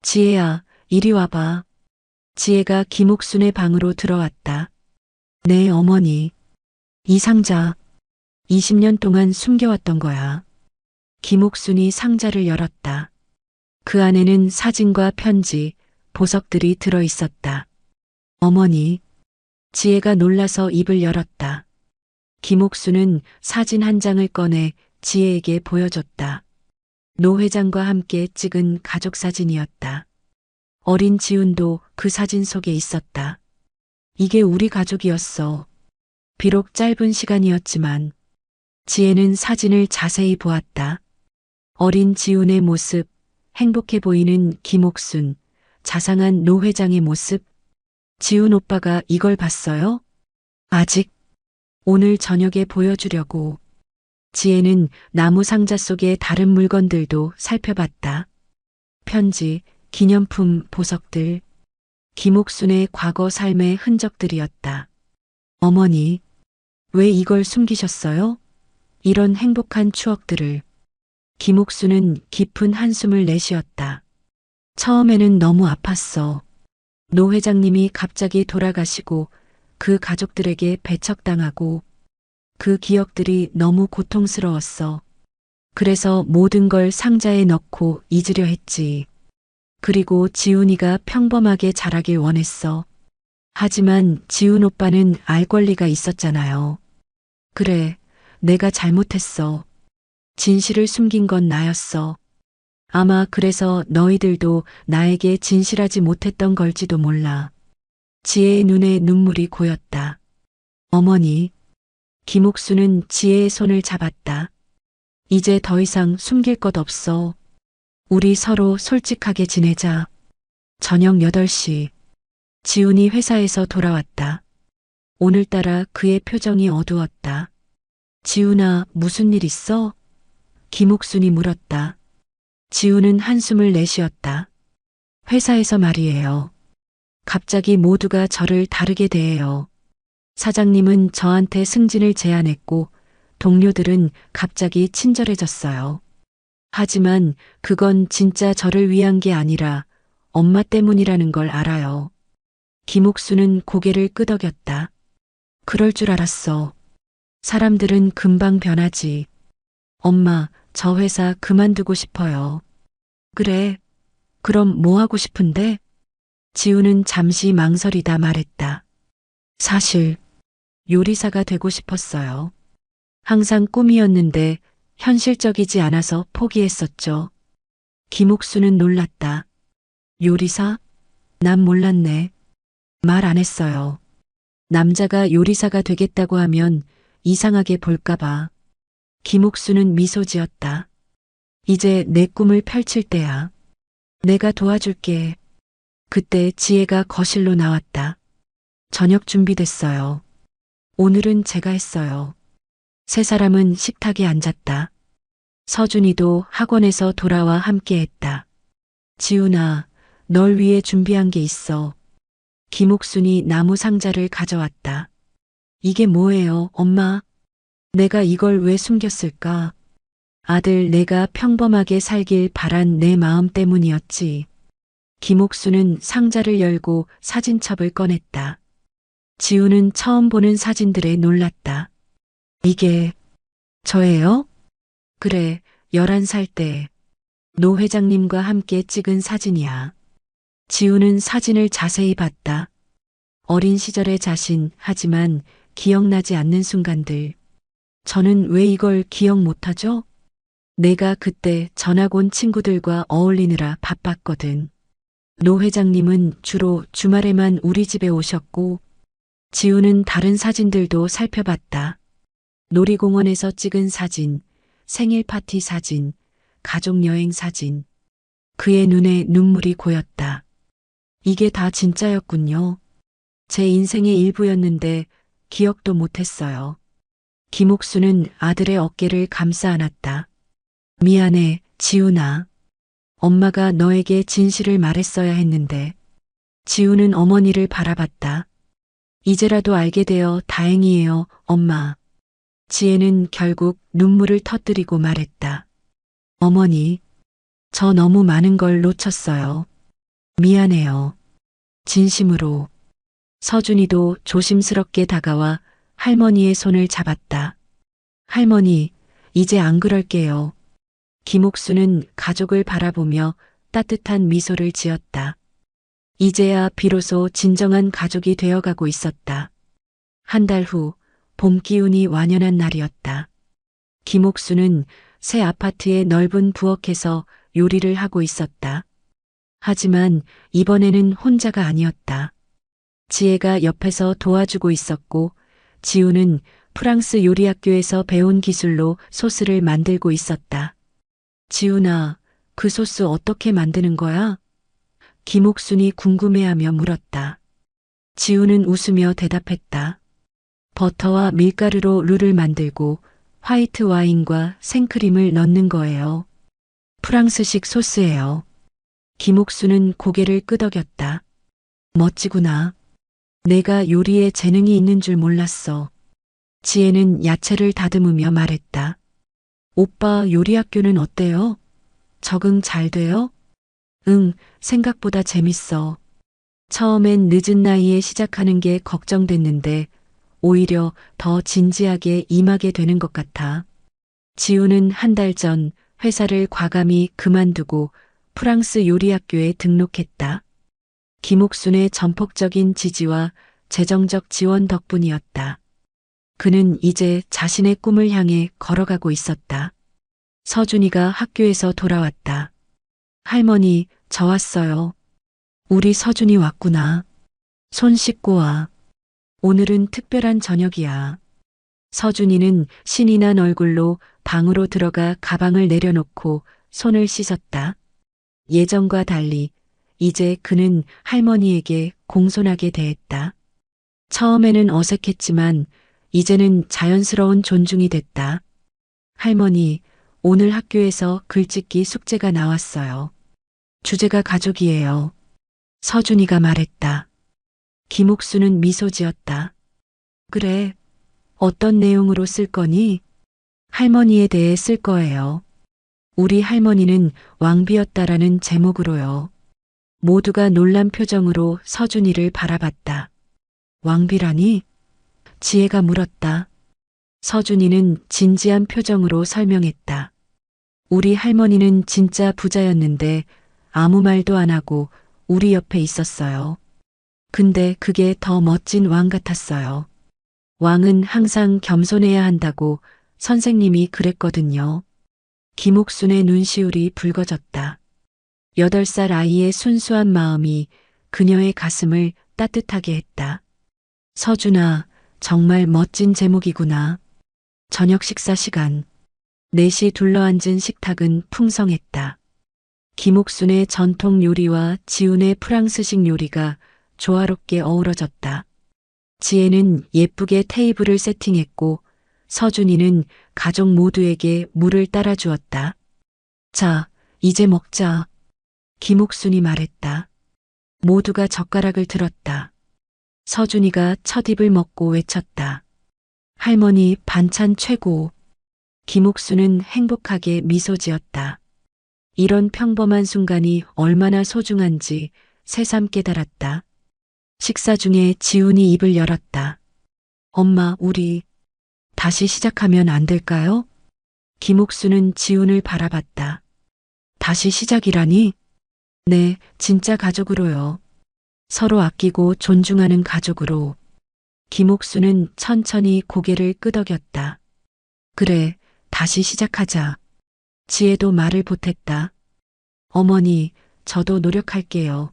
지혜야, 이리 와봐. 지혜가 김옥순의 방으로 들어왔다. 네, 어머니. 이 상자, 20년 동안 숨겨왔던 거야. 김옥순이 상자를 열었다. 그 안에는 사진과 편지, 보석들이 들어 있었다. 어머니. 지혜가 놀라서 입을 열었다. 김옥수는 사진 한 장을 꺼내 지혜에게 보여줬다. 노 회장과 함께 찍은 가족 사진이었다. 어린 지훈도 그 사진 속에 있었다. 이게 우리 가족이었어. 비록 짧은 시간이었지만 지혜는 사진을 자세히 보았다. 어린 지훈의 모습, 행복해 보이는 김옥순, 자상한 노 회장의 모습. 지훈 오빠가 이걸 봤어요? 아직. 오늘 저녁에 보여주려고. 지혜는 나무 상자 속의 다른 물건들도 살펴봤다. 편지, 기념품, 보석들. 김옥순의 과거 삶의 흔적들이었다. 어머니, 왜 이걸 숨기셨어요? 이런 행복한 추억들을. 김옥순은 깊은 한숨을 내쉬었다. 처음에는 너무 아팠어. 노 회장님이 갑자기 돌아가시고 그 가족들에게 배척당하고 그 기억들이 너무 고통스러웠어. 그래서 모든 걸 상자에 넣고 잊으려 했지. 그리고 지훈이가 평범하게 자라길 원했어. 하지만 지훈 오빠는 알 권리가 있었잖아요. 그래, 내가 잘못했어. 진실을 숨긴 건 나였어. 아마 그래서 너희들도 나에게 진실하지 못했던 걸지도 몰라. 지혜의 눈에 눈물이 고였다. 어머니. 김옥수는 지혜의 손을 잡았다. 이제 더 이상 숨길 것 없어. 우리 서로 솔직하게 지내자. 저녁 8시. 지훈이 회사에서 돌아왔다. 오늘따라 그의 표정이 어두웠다. 지훈아, 무슨 일 있어? 김옥순이 물었다. 지훈은 한숨을 내쉬었다. 회사에서 말이에요. 갑자기 모두가 저를 다르게 대해요. 사장님은 저한테 승진을 제안했고 동료들은 갑자기 친절해졌어요. 하지만 그건 진짜 저를 위한 게 아니라 엄마 때문이라는 걸 알아요. 김옥수는 고개를 끄덕였다. 그럴 줄 알았어. 사람들은 금방 변하지. 엄마, 저 회사 그만두고 싶어요. 그래. 그럼 뭐 하고 싶은데? 지우는 잠시 망설이다 말했다. 사실 요리사가 되고 싶었어요. 항상 꿈이었는데 현실적이지 않아서 포기했었죠. 김옥수는 놀랐다. 요리사? 난 몰랐네. 말 안 했어요. 남자가 요리사가 되겠다고 하면 이상하게 볼까봐. 김옥수는 미소 지었다. 이제 내 꿈을 펼칠 때야. 내가 도와줄게. 그때 지혜가 거실로 나왔다. 저녁 준비됐어요. 오늘은 제가 했어요. 세 사람은 식탁에 앉았다. 서준이도 학원에서 돌아와 함께했다. 지훈아, 널 위해 준비한 게 있어. 김옥순이 나무 상자를 가져왔다. 이게 뭐예요, 엄마? 내가 이걸 왜 숨겼을까? 아들, 내가 평범하게 살길 바란 내 마음 때문이었지. 김옥수는 상자를 열고 사진첩을 꺼냈다. 지우는 처음 보는 사진들에 놀랐다. 이게 저예요? 그래, 11살 때 노 회장님과 함께 찍은 사진이야. 지우는 사진을 자세히 봤다. 어린 시절의 자신, 하지만 기억나지 않는 순간들. 저는 왜 이걸 기억 못하죠? 내가 그때 전학 온 친구들과 어울리느라 바빴거든. 노 회장님은 주로 주말에만 우리 집에 오셨고, 지우는 다른 사진들도 살펴봤다. 놀이공원에서 찍은 사진, 생일 파티 사진, 가족 여행 사진. 그의 눈에 눈물이 고였다. 이게 다 진짜였군요. 제 인생의 일부였는데 기억도 못했어요. 김옥수는 아들의 어깨를 감싸 안았다. 미안해, 지훈아. 엄마가 너에게 진실을 말했어야 했는데. 지훈은 어머니를 바라봤다. 이제라도 알게 되어 다행이에요, 엄마. 지혜는 결국 눈물을 터뜨리고 말했다. 어머니, 저 너무 많은 걸 놓쳤어요. 미안해요. 진심으로. 서준이도 조심스럽게 다가와 할머니의 손을 잡았다. 할머니, 이제 안 그럴게요. 김옥수는 가족을 바라보며 따뜻한 미소를 지었다. 이제야 비로소 진정한 가족이 되어가고 있었다. 한 달 후, 봄 기운이 완연한 날이었다. 김옥수는 새 아파트의 넓은 부엌에서 요리를 하고 있었다. 하지만 이번에는 혼자가 아니었다. 지혜가 옆에서 도와주고 있었고, 지우는 프랑스 요리학교에서 배운 기술로 소스를 만들고 있었다. 지훈아, 그 소스 어떻게 만드는 거야? 김옥순이 궁금해하며 물었다. 지훈은 웃으며 대답했다. 버터와 밀가루로 룰을 만들고 화이트 와인과 생크림을 넣는 거예요. 프랑스식 소스예요. 김옥수는 고개를 끄덕였다. 멋지구나. 내가 요리에 재능이 있는 줄 몰랐어. 지혜는 야채를 다듬으며 말했다. 오빠 요리 학교는 어때요? 적응 잘 돼요? 응, 생각보다 재밌어. 처음엔 늦은 나이에 시작하는 게 걱정됐는데 오히려 더 진지하게 임하게 되는 것 같아. 지우는 한 달 전 회사를 과감히 그만두고 프랑스 요리학교에 등록했다. 김옥순의 전폭적인 지지와 재정적 지원 덕분이었다. 그는 이제 자신의 꿈을 향해 걸어가고 있었다. 서준이가 학교에서 돌아왔다. 할머니, 저 왔어요. 우리 서준이 왔구나. 손 씻고 와. 오늘은 특별한 저녁이야. 서준이는 신이 난 얼굴로 방으로 들어가 가방을 내려놓고 손을 씻었다. 예전과 달리 이제 그는 할머니에게 공손하게 대했다. 처음에는 어색했지만 이제는 자연스러운 존중이 됐다. 할머니, 오늘 학교에서 글짓기 숙제가 나왔어요. 주제가 가족이에요. 서준이가 말했다. 김옥수는 미소 지었다. 그래, 어떤 내용으로 쓸 거니? 할머니에 대해 쓸 거예요. 우리 할머니는 왕비였다라는 제목으로요. 모두가 놀란 표정으로 서준이를 바라봤다. 왕비라니? 지혜가 물었다. 서준이는 진지한 표정으로 설명했다. 우리 할머니는 진짜 부자였는데 아무 말도 안 하고 우리 옆에 있었어요. 근데 그게 더 멋진 왕 같았어요. 왕은 항상 겸손해야 한다고 선생님이 그랬거든요. 김옥순의 눈시울이 붉어졌다. 8살 아이의 순수한 마음이 그녀의 가슴을 따뜻하게 했다. 서준아, 정말 멋진 제목이구나. 저녁 식사 시간. 넷이 둘러앉은 식탁은 풍성했다. 김옥순의 전통 요리와 지훈의 프랑스식 요리가 조화롭게 어우러졌다. 지혜는 예쁘게 테이블을 세팅했고 서준이는 가족 모두에게 물을 따라주었다. 자, 이제 먹자. 김옥순이 말했다. 모두가 젓가락을 들었다. 서준이가 첫 입을 먹고 외쳤다. 할머니 반찬 최고. 김옥수는 행복하게 미소 지었다. 이런 평범한 순간이 얼마나 소중한지 새삼 깨달았다. 식사 중에 지훈이 입을 열었다. 엄마, 우리 다시 시작하면 안 될까요? 김옥수는 지훈을 바라봤다. 다시 시작이라니? 네, 진짜 가족으로요. 서로 아끼고 존중하는 가족으로. 김옥수는 천천히 고개를 끄덕였다. 그래, 다시 시작하자. 지혜도 말을 보탰다. 어머니, 저도 노력할게요.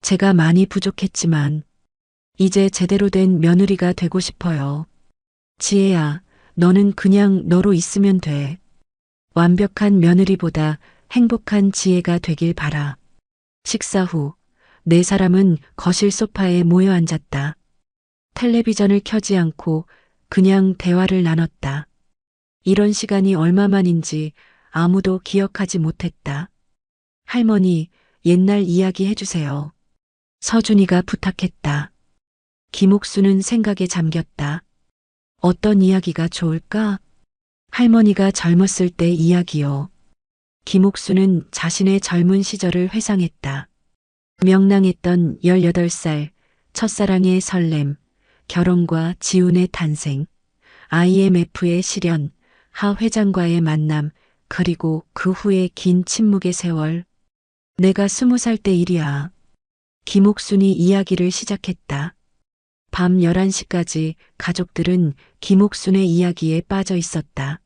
제가 많이 부족했지만, 이제 제대로 된 며느리가 되고 싶어요. 지혜야, 너는 그냥 너로 있으면 돼. 완벽한 며느리보다 행복한 지혜가 되길 바라. 식사 후, 네 사람은 거실 소파에 모여 앉았다. 텔레비전을 켜지 않고 그냥 대화를 나눴다. 이런 시간이 얼마만인지 아무도 기억하지 못했다. 할머니, 옛날 이야기 해주세요. 서준이가 부탁했다. 김옥수는 생각에 잠겼다. 어떤 이야기가 좋을까? 할머니가 젊었을 때 이야기요. 김옥수는 자신의 젊은 시절을 회상했다. 명랑했던 18살, 첫사랑의 설렘, 결혼과 지훈의 탄생, IMF의 실현, 하 회장과의 만남, 그리고 그 후의 긴 침묵의 세월. 내가 20살 때 일이야. 김옥순이 이야기를 시작했다. 밤 11시까지 가족들은 김옥순의 이야기에 빠져 있었다.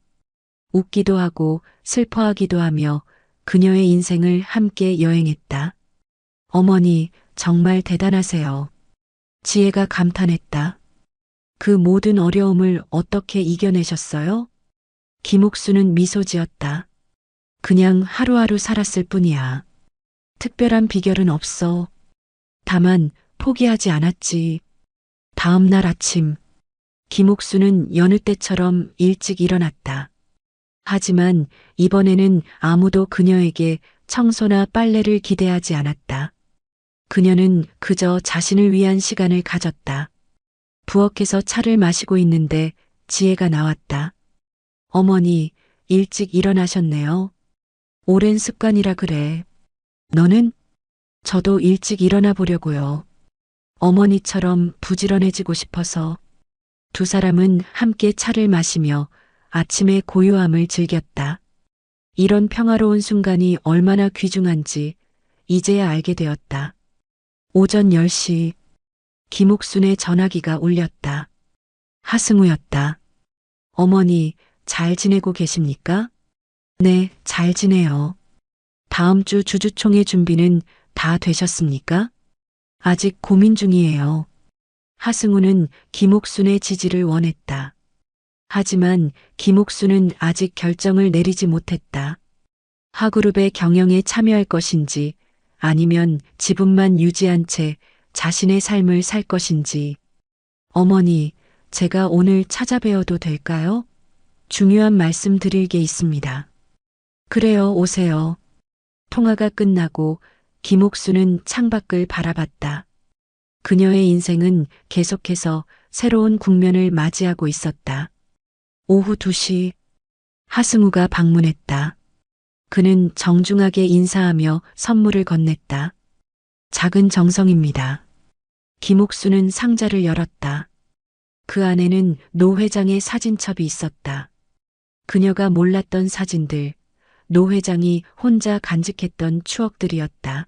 웃기도 하고 슬퍼하기도 하며 그녀의 인생을 함께 여행했다. 어머니, 정말 대단하세요. 지혜가 감탄했다. 그 모든 어려움을 어떻게 이겨내셨어요? 김옥수는 미소 지었다. 그냥 하루하루 살았을 뿐이야. 특별한 비결은 없어. 다만 포기하지 않았지. 다음 날 아침, 김옥수는 여느 때처럼 일찍 일어났다. 하지만 이번에는 아무도 그녀에게 청소나 빨래를 기대하지 않았다. 그녀는 그저 자신을 위한 시간을 가졌다. 부엌에서 차를 마시고 있는데 지혜가 나왔다. 어머니, 일찍 일어나셨네요. 오랜 습관이라 그래. 너는? 저도 일찍 일어나 보려고요. 어머니처럼 부지런해지고 싶어서. 두 사람은 함께 차를 마시며 아침의 고요함을 즐겼다. 이런 평화로운 순간이 얼마나 귀중한지 이제야 알게 되었다. 오전 10시, 김옥순의 전화기가 울렸다. 하승우였다. 어머니, 잘 지내고 계십니까? 네, 잘 지내요. 다음 주 주주총회 준비는 다 되셨습니까? 아직 고민 중이에요. 하승우는 김옥순의 지지를 원했다. 하지만 김옥순은 아직 결정을 내리지 못했다. 하그룹의 경영에 참여할 것인지 아니면 지분만 유지한 채 자신의 삶을 살 것인지. 어머니, 제가 오늘 찾아뵈어도 될까요? 중요한 말씀 드릴 게 있습니다. 그래요, 오세요. 통화가 끝나고 김옥수는 창밖을 바라봤다. 그녀의 인생은 계속해서 새로운 국면을 맞이하고 있었다. 오후 2시, 하승우가 방문했다. 그는 정중하게 인사하며 선물을 건넸다. 작은 정성입니다. 김옥수는 상자를 열었다. 그 안에는 노 회장의 사진첩이 있었다. 그녀가 몰랐던 사진들, 노 회장이 혼자 간직했던 추억들이었다.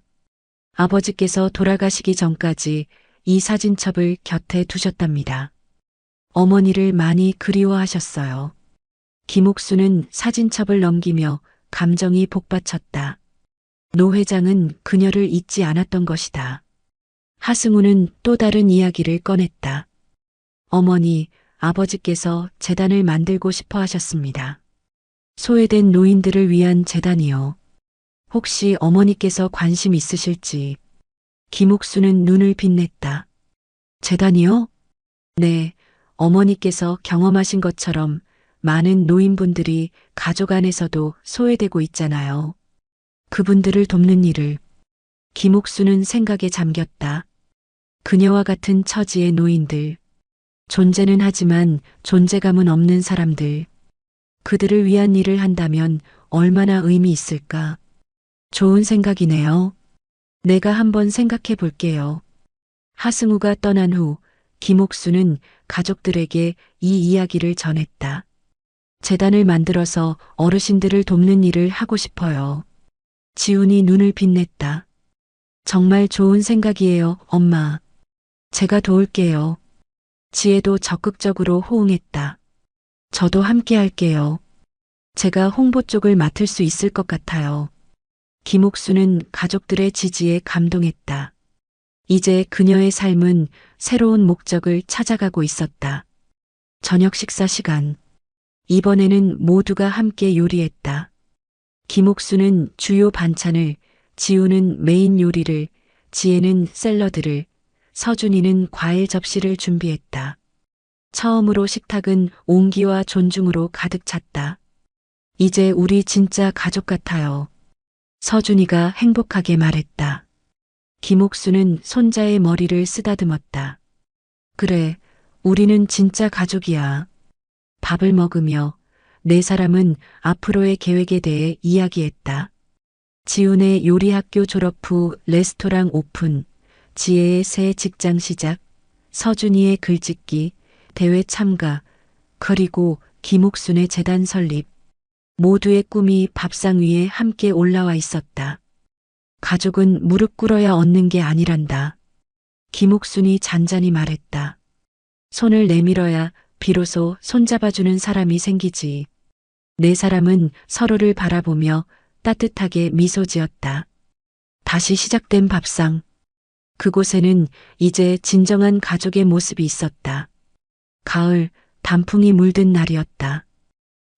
아버지께서 돌아가시기 전까지 이 사진첩을 곁에 두셨답니다. 어머니를 많이 그리워하셨어요. 김옥수는 사진첩을 넘기며 감정이 복받쳤다. 노 회장은 그녀를 잊지 않았던 것이다. 하승우는 또 다른 이야기를 꺼냈다. 어머니, 아버지께서 재단을 만들고 싶어 하셨습니다. 소외된 노인들을 위한 재단이요. 혹시 어머니께서 관심 있으실지. 김옥수는 눈을 빛냈다. 재단이요? 네, 어머니께서 경험하신 것처럼 많은 노인분들이 가족 안에서도 소외되고 있잖아요. 그분들을 돕는 일을. 김옥수는 생각에 잠겼다. 그녀와 같은 처지의 노인들. 존재는 하지만 존재감은 없는 사람들. 그들을 위한 일을 한다면 얼마나 의미 있을까? 좋은 생각이네요. 내가 한번 생각해 볼게요. 하승우가 떠난 후 김옥수는 가족들에게 이 이야기를 전했다. 재단을 만들어서 어르신들을 돕는 일을 하고 싶어요. 지훈이 눈을 빛냈다. 정말 좋은 생각이에요, 엄마. 제가 도울게요. 지혜도 적극적으로 호응했다. 저도 함께 할게요. 제가 홍보 쪽을 맡을 수 있을 것 같아요. 김옥수는 가족들의 지지에 감동했다. 이제 그녀의 삶은 새로운 목적을 찾아가고 있었다. 저녁 식사 시간. 이번에는 모두가 함께 요리했다. 김옥수는 주요 반찬을, 지우는 메인 요리를, 지혜는 샐러드를, 서준이는 과일 접시를 준비했다. 처음으로 식탁은 온기와 존중으로 가득 찼다. 이제 우리 진짜 가족 같아요. 서준이가 행복하게 말했다. 김옥수는 손자의 머리를 쓰다듬었다. 그래, 우리는 진짜 가족이야. 밥을 먹으며 네 사람은 앞으로의 계획에 대해 이야기했다. 지훈의 요리학교 졸업 후 레스토랑 오픈, 지혜의 새 직장 시작, 서준이의 글짓기, 대회 참가, 그리고 김옥순의 재단 설립. 모두의 꿈이 밥상 위에 함께 올라와 있었다. 가족은 무릎 꿇어야 얻는 게 아니란다. 김옥순이 잔잔히 말했다. 손을 내밀어야 비로소 손잡아주는 사람이 생기지. 네 사람은 서로를 바라보며 따뜻하게 미소 지었다. 다시 시작된 밥상. 그곳에는 이제 진정한 가족의 모습이 있었다. 가을, 단풍이 물든 날이었다.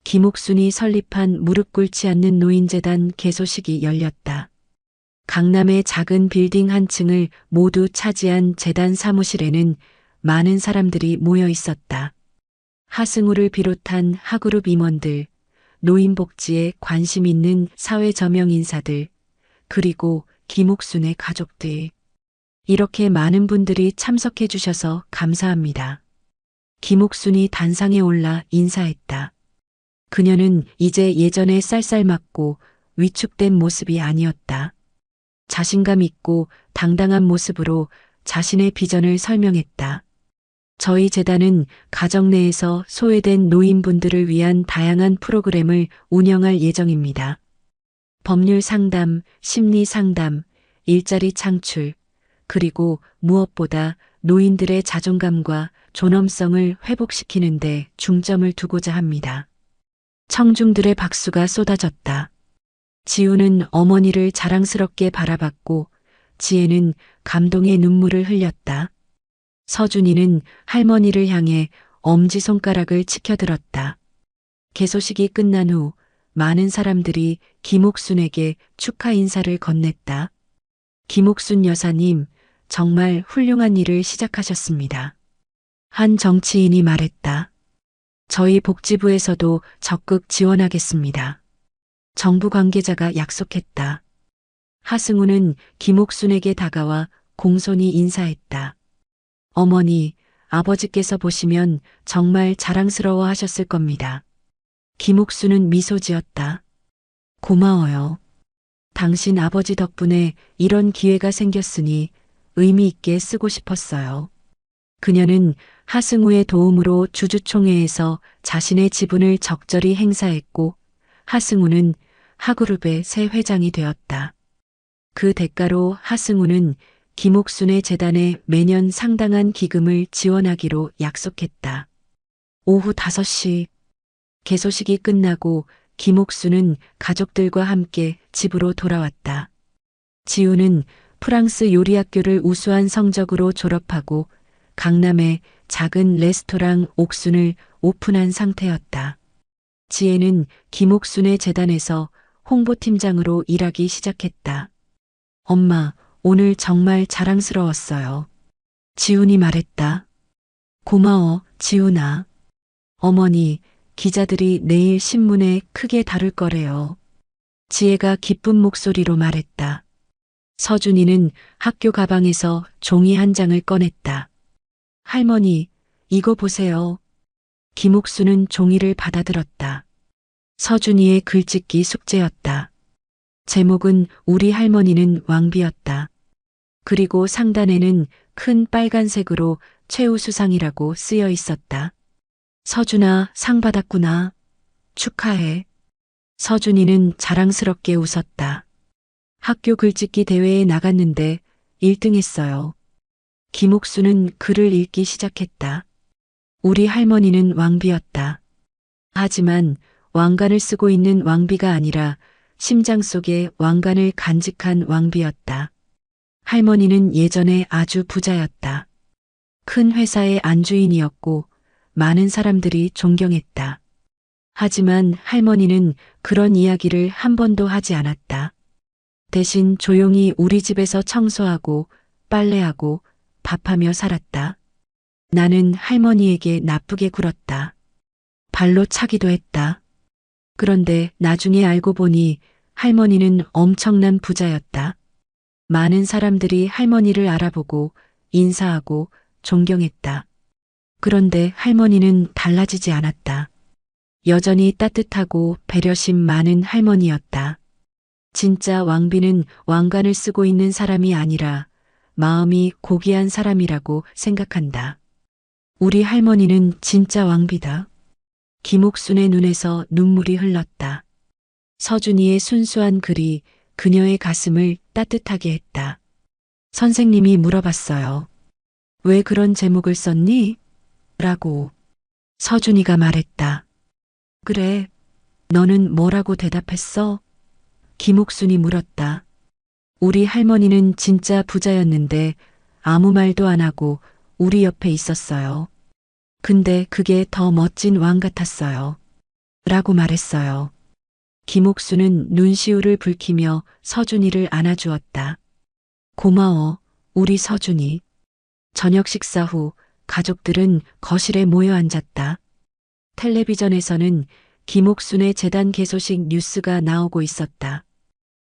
김옥순이 설립한 무릎 꿇지 않는 노인재단 개소식이 열렸다. 강남의 작은 빌딩 한 층을 모두 차지한 재단 사무실에는 많은 사람들이 모여 있었다. 하승우를 비롯한 하그룹 임원들, 노인복지에 관심 있는 사회 저명 인사들, 그리고 김옥순의 가족들. 이렇게 많은 분들이 참석해 주셔서 감사합니다. 김옥순이 단상에 올라 인사했다. 그녀는 이제 예전의 쌀쌀맞고 위축된 모습이 아니었다. 자신감 있고 당당한 모습으로 자신의 비전을 설명했다. 저희 재단은 가정 내에서 소외된 노인분들을 위한 다양한 프로그램을 운영할 예정입니다. 법률 상담, 심리 상담, 일자리 창출, 그리고 무엇보다 노인들의 자존감과 존엄성을 회복시키는 데 중점을 두고자 합니다. 청중들의 박수가 쏟아졌다. 지우는 어머니를 자랑스럽게 바라봤고 지혜는 감동의 눈물을 흘렸다. 서준이는 할머니를 향해 엄지손가락을 치켜들었다. 개소식이 끝난 후 많은 사람들이 김옥순에게 축하 인사를 건넸다. 김옥순 여사님, 정말 훌륭한 일을 시작하셨습니다. 한 정치인이 말했다. 저희 복지부에서도 적극 지원하겠습니다. 정부 관계자가 약속했다. 하승우는 김옥순에게 다가와 공손히 인사했다. 어머니, 아버지께서 보시면 정말 자랑스러워 하셨을 겁니다. 김옥순은 미소 지었다. 고마워요. 당신 아버지 덕분에 이런 기회가 생겼으니 의미 있게 쓰고 싶었어요. 그녀는 하승우의 도움으로 주주총회에서 자신의 지분을 적절히 행사했고 하승우는 하그룹의 새 회장이 되었다. 그 대가로 하승우는 김옥순의 재단에 매년 상당한 기금을 지원하기로 약속했다. 오후 5시 개소식이 끝나고 김옥순은 가족들과 함께 집으로 돌아왔다. 지우는 프랑스 요리학교를 우수한 성적으로 졸업하고 강남의 작은 레스토랑 옥순을 오픈한 상태였다. 지혜는 김옥순의 재단에서 홍보팀장으로 일하기 시작했다. 엄마, 오늘 정말 자랑스러웠어요. 지훈이 말했다. 고마워, 지훈아. 어머니, 기자들이 내일 신문에 크게 다룰 거래요. 지혜가 기쁜 목소리로 말했다. 서준이는 학교 가방에서 종이 한 장을 꺼냈다. 할머니, 이거 보세요. 김옥수는 종이를 받아들었다. 서준이의 글짓기 숙제였다. 제목은 우리 할머니는 왕비였다. 그리고 상단에는 큰 빨간색으로 최우수상이라고 쓰여 있었다. 서준아, 상 받았구나. 축하해. 서준이는 자랑스럽게 웃었다. 학교 글짓기 대회에 나갔는데 1등 했어요. 김옥수는 글을 읽기 시작했다. 우리 할머니는 왕비였다. 하지만 왕관을 쓰고 있는 왕비가 아니라 심장 속에 왕관을 간직한 왕비였다. 할머니는 예전에 아주 부자였다. 큰 회사의 안주인이었고 많은 사람들이 존경했다. 하지만 할머니는 그런 이야기를 한 번도 하지 않았다. 대신 조용히 우리 집에서 청소하고 빨래하고 밥하며 살았다. 나는 할머니에게 나쁘게 굴었다. 발로 차기도 했다. 그런데 나중에 알고 보니 할머니는 엄청난 부자였다. 많은 사람들이 할머니를 알아보고 인사하고 존경했다. 그런데 할머니는 달라지지 않았다. 여전히 따뜻하고 배려심 많은 할머니였다. 진짜 왕비는 왕관을 쓰고 있는 사람이 아니라 마음이 고귀한 사람이라고 생각한다. 우리 할머니는 진짜 왕비다. 김옥순의 눈에서 눈물이 흘렀다. 서준이의 순수한 글이 그녀의 가슴을 따뜻하게 했다. 선생님이 물어봤어요. 왜 그런 제목을 썼니? 라고. 서준이가 말했다. 그래, 너는 뭐라고 대답했어? 김옥순이 물었다. 우리 할머니는 진짜 부자였는데 아무 말도 안 하고 우리 옆에 있었어요. 근데 그게 더 멋진 왕 같았어요. 라고 말했어요. 김옥수는 눈시울을 붉히며 서준이를 안아주었다. 고마워, 우리 서준이. 저녁 식사 후 가족들은 거실에 모여 앉았다. 텔레비전에서는 김옥순의 재단 개소식 뉴스가 나오고 있었다.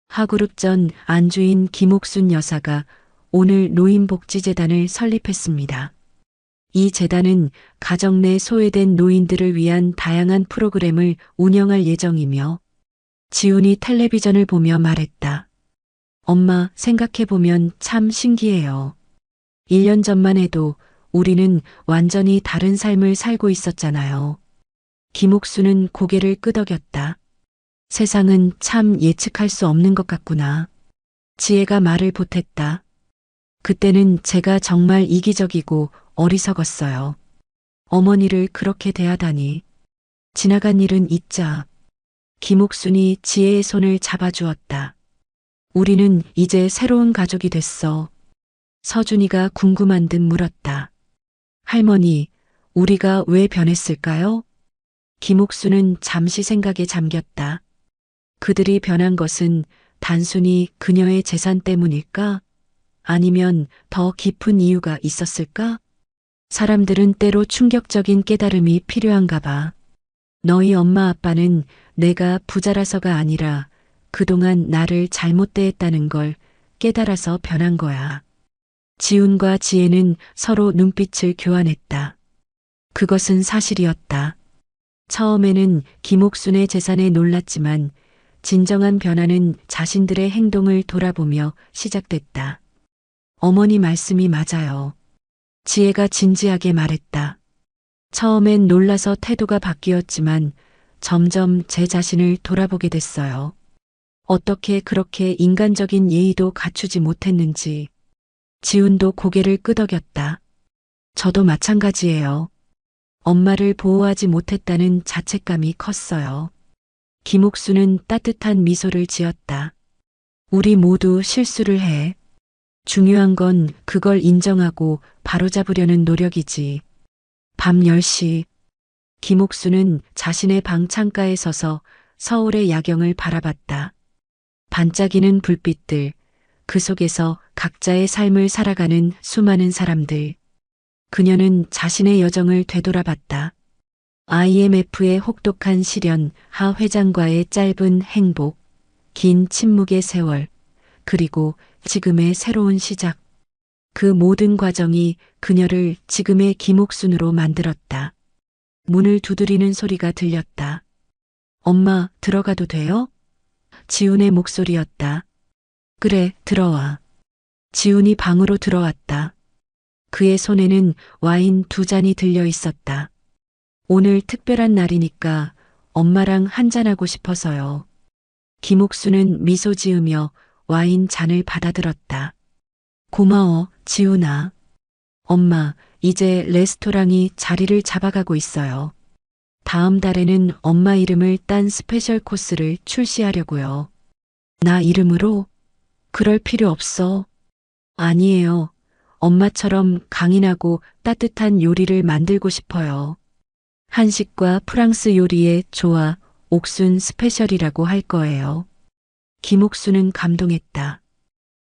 하그룹 전 안주인 김옥순 여사가 오늘 노인복지재단을 설립했습니다. 이 재단은 가정 내 소외된 노인들을 위한 다양한 프로그램을 운영할 예정이며 지훈이 텔레비전을 보며 말했다. 엄마, 생각해보면 참 신기해요. 1년 전만 해도 우리는 완전히 다른 삶을 살고 있었잖아요. 김옥수는 고개를 끄덕였다. 세상은 참 예측할 수 없는 것 같구나. 지혜가 말을 보탰다. 그때는 제가 정말 이기적이고 어리석었어요. 어머니를 그렇게 대하다니. 지나간 일은 잊자. 김옥순이 지혜의 손을 잡아주었다. 우리는 이제 새로운 가족이 됐어. 서준이가 궁금한 듯 물었다. 할머니, 우리가 왜 변했을까요? 김옥순은 잠시 생각에 잠겼다. 그들이 변한 것은 단순히 그녀의 재산 때문일까? 아니면 더 깊은 이유가 있었을까? 사람들은 때로 충격적인 깨달음이 필요한가 봐. 너희 엄마 아빠는 내가 부자라서가 아니라 그동안 나를 잘못 대했다는 걸 깨달아서 변한 거야. 지훈과 지혜는 서로 눈빛을 교환했다. 그것은 사실이었다. 처음에는 김옥순의 재산에 놀랐지만 진정한 변화는 자신들의 행동을 돌아보며 시작됐다. 어머니 말씀이 맞아요. 지혜가 진지하게 말했다. 처음엔 놀라서 태도가 바뀌었지만 점점 제 자신을 돌아보게 됐어요. 어떻게 그렇게 인간적인 예의도 갖추지 못했는지. 지훈도 고개를 끄덕였다. 저도 마찬가지예요. 엄마를 보호하지 못했다는 자책감이 컸어요. 김옥수는 따뜻한 미소를 지었다. 우리 모두 실수를 해. 중요한 건 그걸 인정하고 바로잡으려는 노력이지. 밤 10시, 김옥수는 자신의 방 창가에 서서 서울의 야경을 바라봤다. 반짝이는 불빛들, 그 속에서 각자의 삶을 살아가는 수많은 사람들. 그녀는 자신의 여정을 되돌아봤다. IMF의 혹독한 시련, 하 회장과의 짧은 행복, 긴 침묵의 세월, 그리고 지금의 새로운 시작. 그 모든 과정이 그녀를 지금의 김옥순으로 만들었다. 문을 두드리는 소리가 들렸다. 엄마, 들어가도 돼요? 지훈의 목소리였다. 그래, 들어와. 지훈이 방으로 들어왔다. 그의 손에는 와인 2잔이 들려 있었다. 오늘 특별한 날이니까 엄마랑 한잔하고 싶어서요. 김옥수는 미소 지으며 와인 잔을 받아들었다. 고마워, 지훈아. 엄마, 이제 레스토랑이 자리를 잡아가고 있어요. 다음 달에는 엄마 이름을 딴 스페셜 코스를 출시하려고요. 나 이름으로? 그럴 필요 없어. 아니에요. 엄마처럼 강인하고 따뜻한 요리를 만들고 싶어요. 한식과 프랑스 요리의 조화, 옥순 스페셜이라고 할 거예요. 김옥순은 감동했다.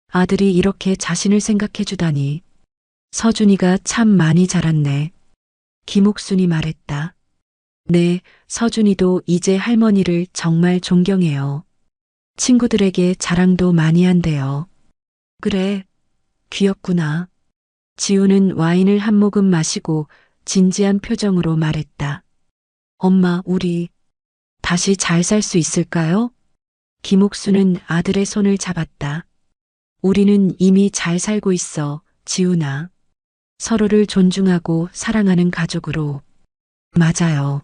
아들이 이렇게 자신을 생각해 주다니. 서준이가 참 많이 자랐네. 김옥순이 말했다. 네, 서준이도 이제 할머니를 정말 존경해요. 친구들에게 자랑도 많이 한대요. 그래, 귀엽구나. 지우는 와인을 한 모금 마시고 진지한 표정으로 말했다. 엄마, 우리 다시 잘 살 수 있을까요? 김옥수는 아들의 손을 잡았다. 우리는 이미 잘 살고 있어, 지훈아. 서로를 존중하고 사랑하는 가족으로. 맞아요.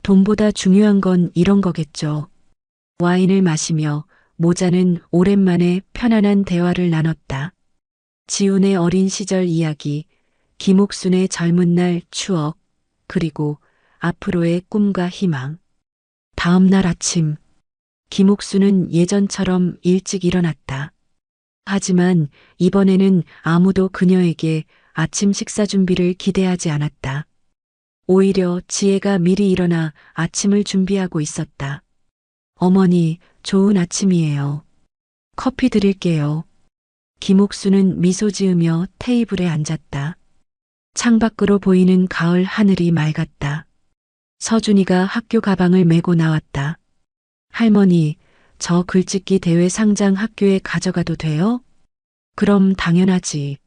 돈보다 중요한 건 이런 거겠죠. 와인을 마시며 모자는 오랜만에 편안한 대화를 나눴다. 지훈의 어린 시절 이야기, 김옥순의 젊은 날 추억, 그리고 앞으로의 꿈과 희망. 다음 날 아침, 김옥순은 예전처럼 일찍 일어났다. 하지만 이번에는 아무도 그녀에게 아침 식사 준비를 기대하지 않았다. 오히려 지혜가 미리 일어나 아침을 준비하고 있었다. 어머니, 좋은 아침이에요. 커피 드릴게요. 김옥수는 미소 지으며 테이블에 앉았다. 창밖으로 보이는 가을 하늘이 맑았다. 서준이가 학교 가방을 메고 나왔다. 할머니, 저 글짓기 대회 상장 학교에 가져가도 돼요? 그럼 당연하지.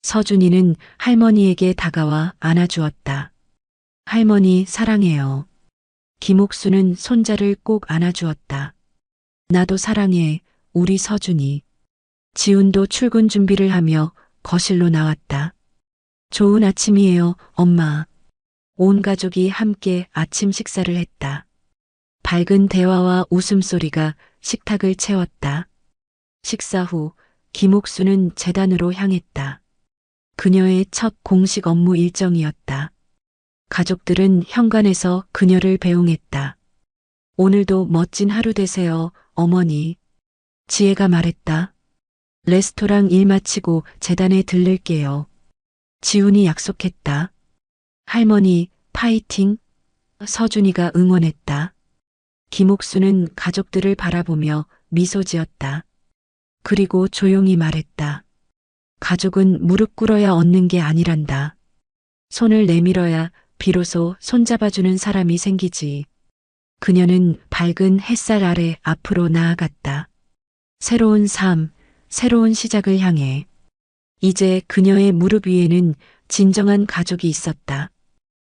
서준이는 할머니에게 다가와 안아주었다. 할머니 사랑해요. 김옥수는 손자를 꼭 안아주었다. 나도 사랑해, 우리 서준이. 지훈도 출근 준비를 하며 거실로 나왔다. 좋은 아침이에요, 엄마. 온 가족이 함께 아침 식사를 했다. 밝은 대화와 웃음소리가 식탁을 채웠다. 식사 후 김옥수는 재단으로 향했다. 그녀의 첫 공식 업무 일정이었다. 가족들은 현관에서 그녀를 배웅했다. 오늘도 멋진 하루 되세요, 어머니. 지혜가 말했다. 레스토랑 일 마치고 재단에 들를게요. 지훈이 약속했다. 할머니, 파이팅. 서준이가 응원했다. 김옥수는 가족들을 바라보며 미소 지었다. 그리고 조용히 말했다. 가족은 무릎 꿇어야 얻는 게 아니란다. 손을 내밀어야 비로소 손잡아주는 사람이 생기지. 그녀는 밝은 햇살 아래 앞으로 나아갔다. 새로운 삶, 새로운 시작을 향해. 이제 그녀의 무릎 위에는 진정한 가족이 있었다.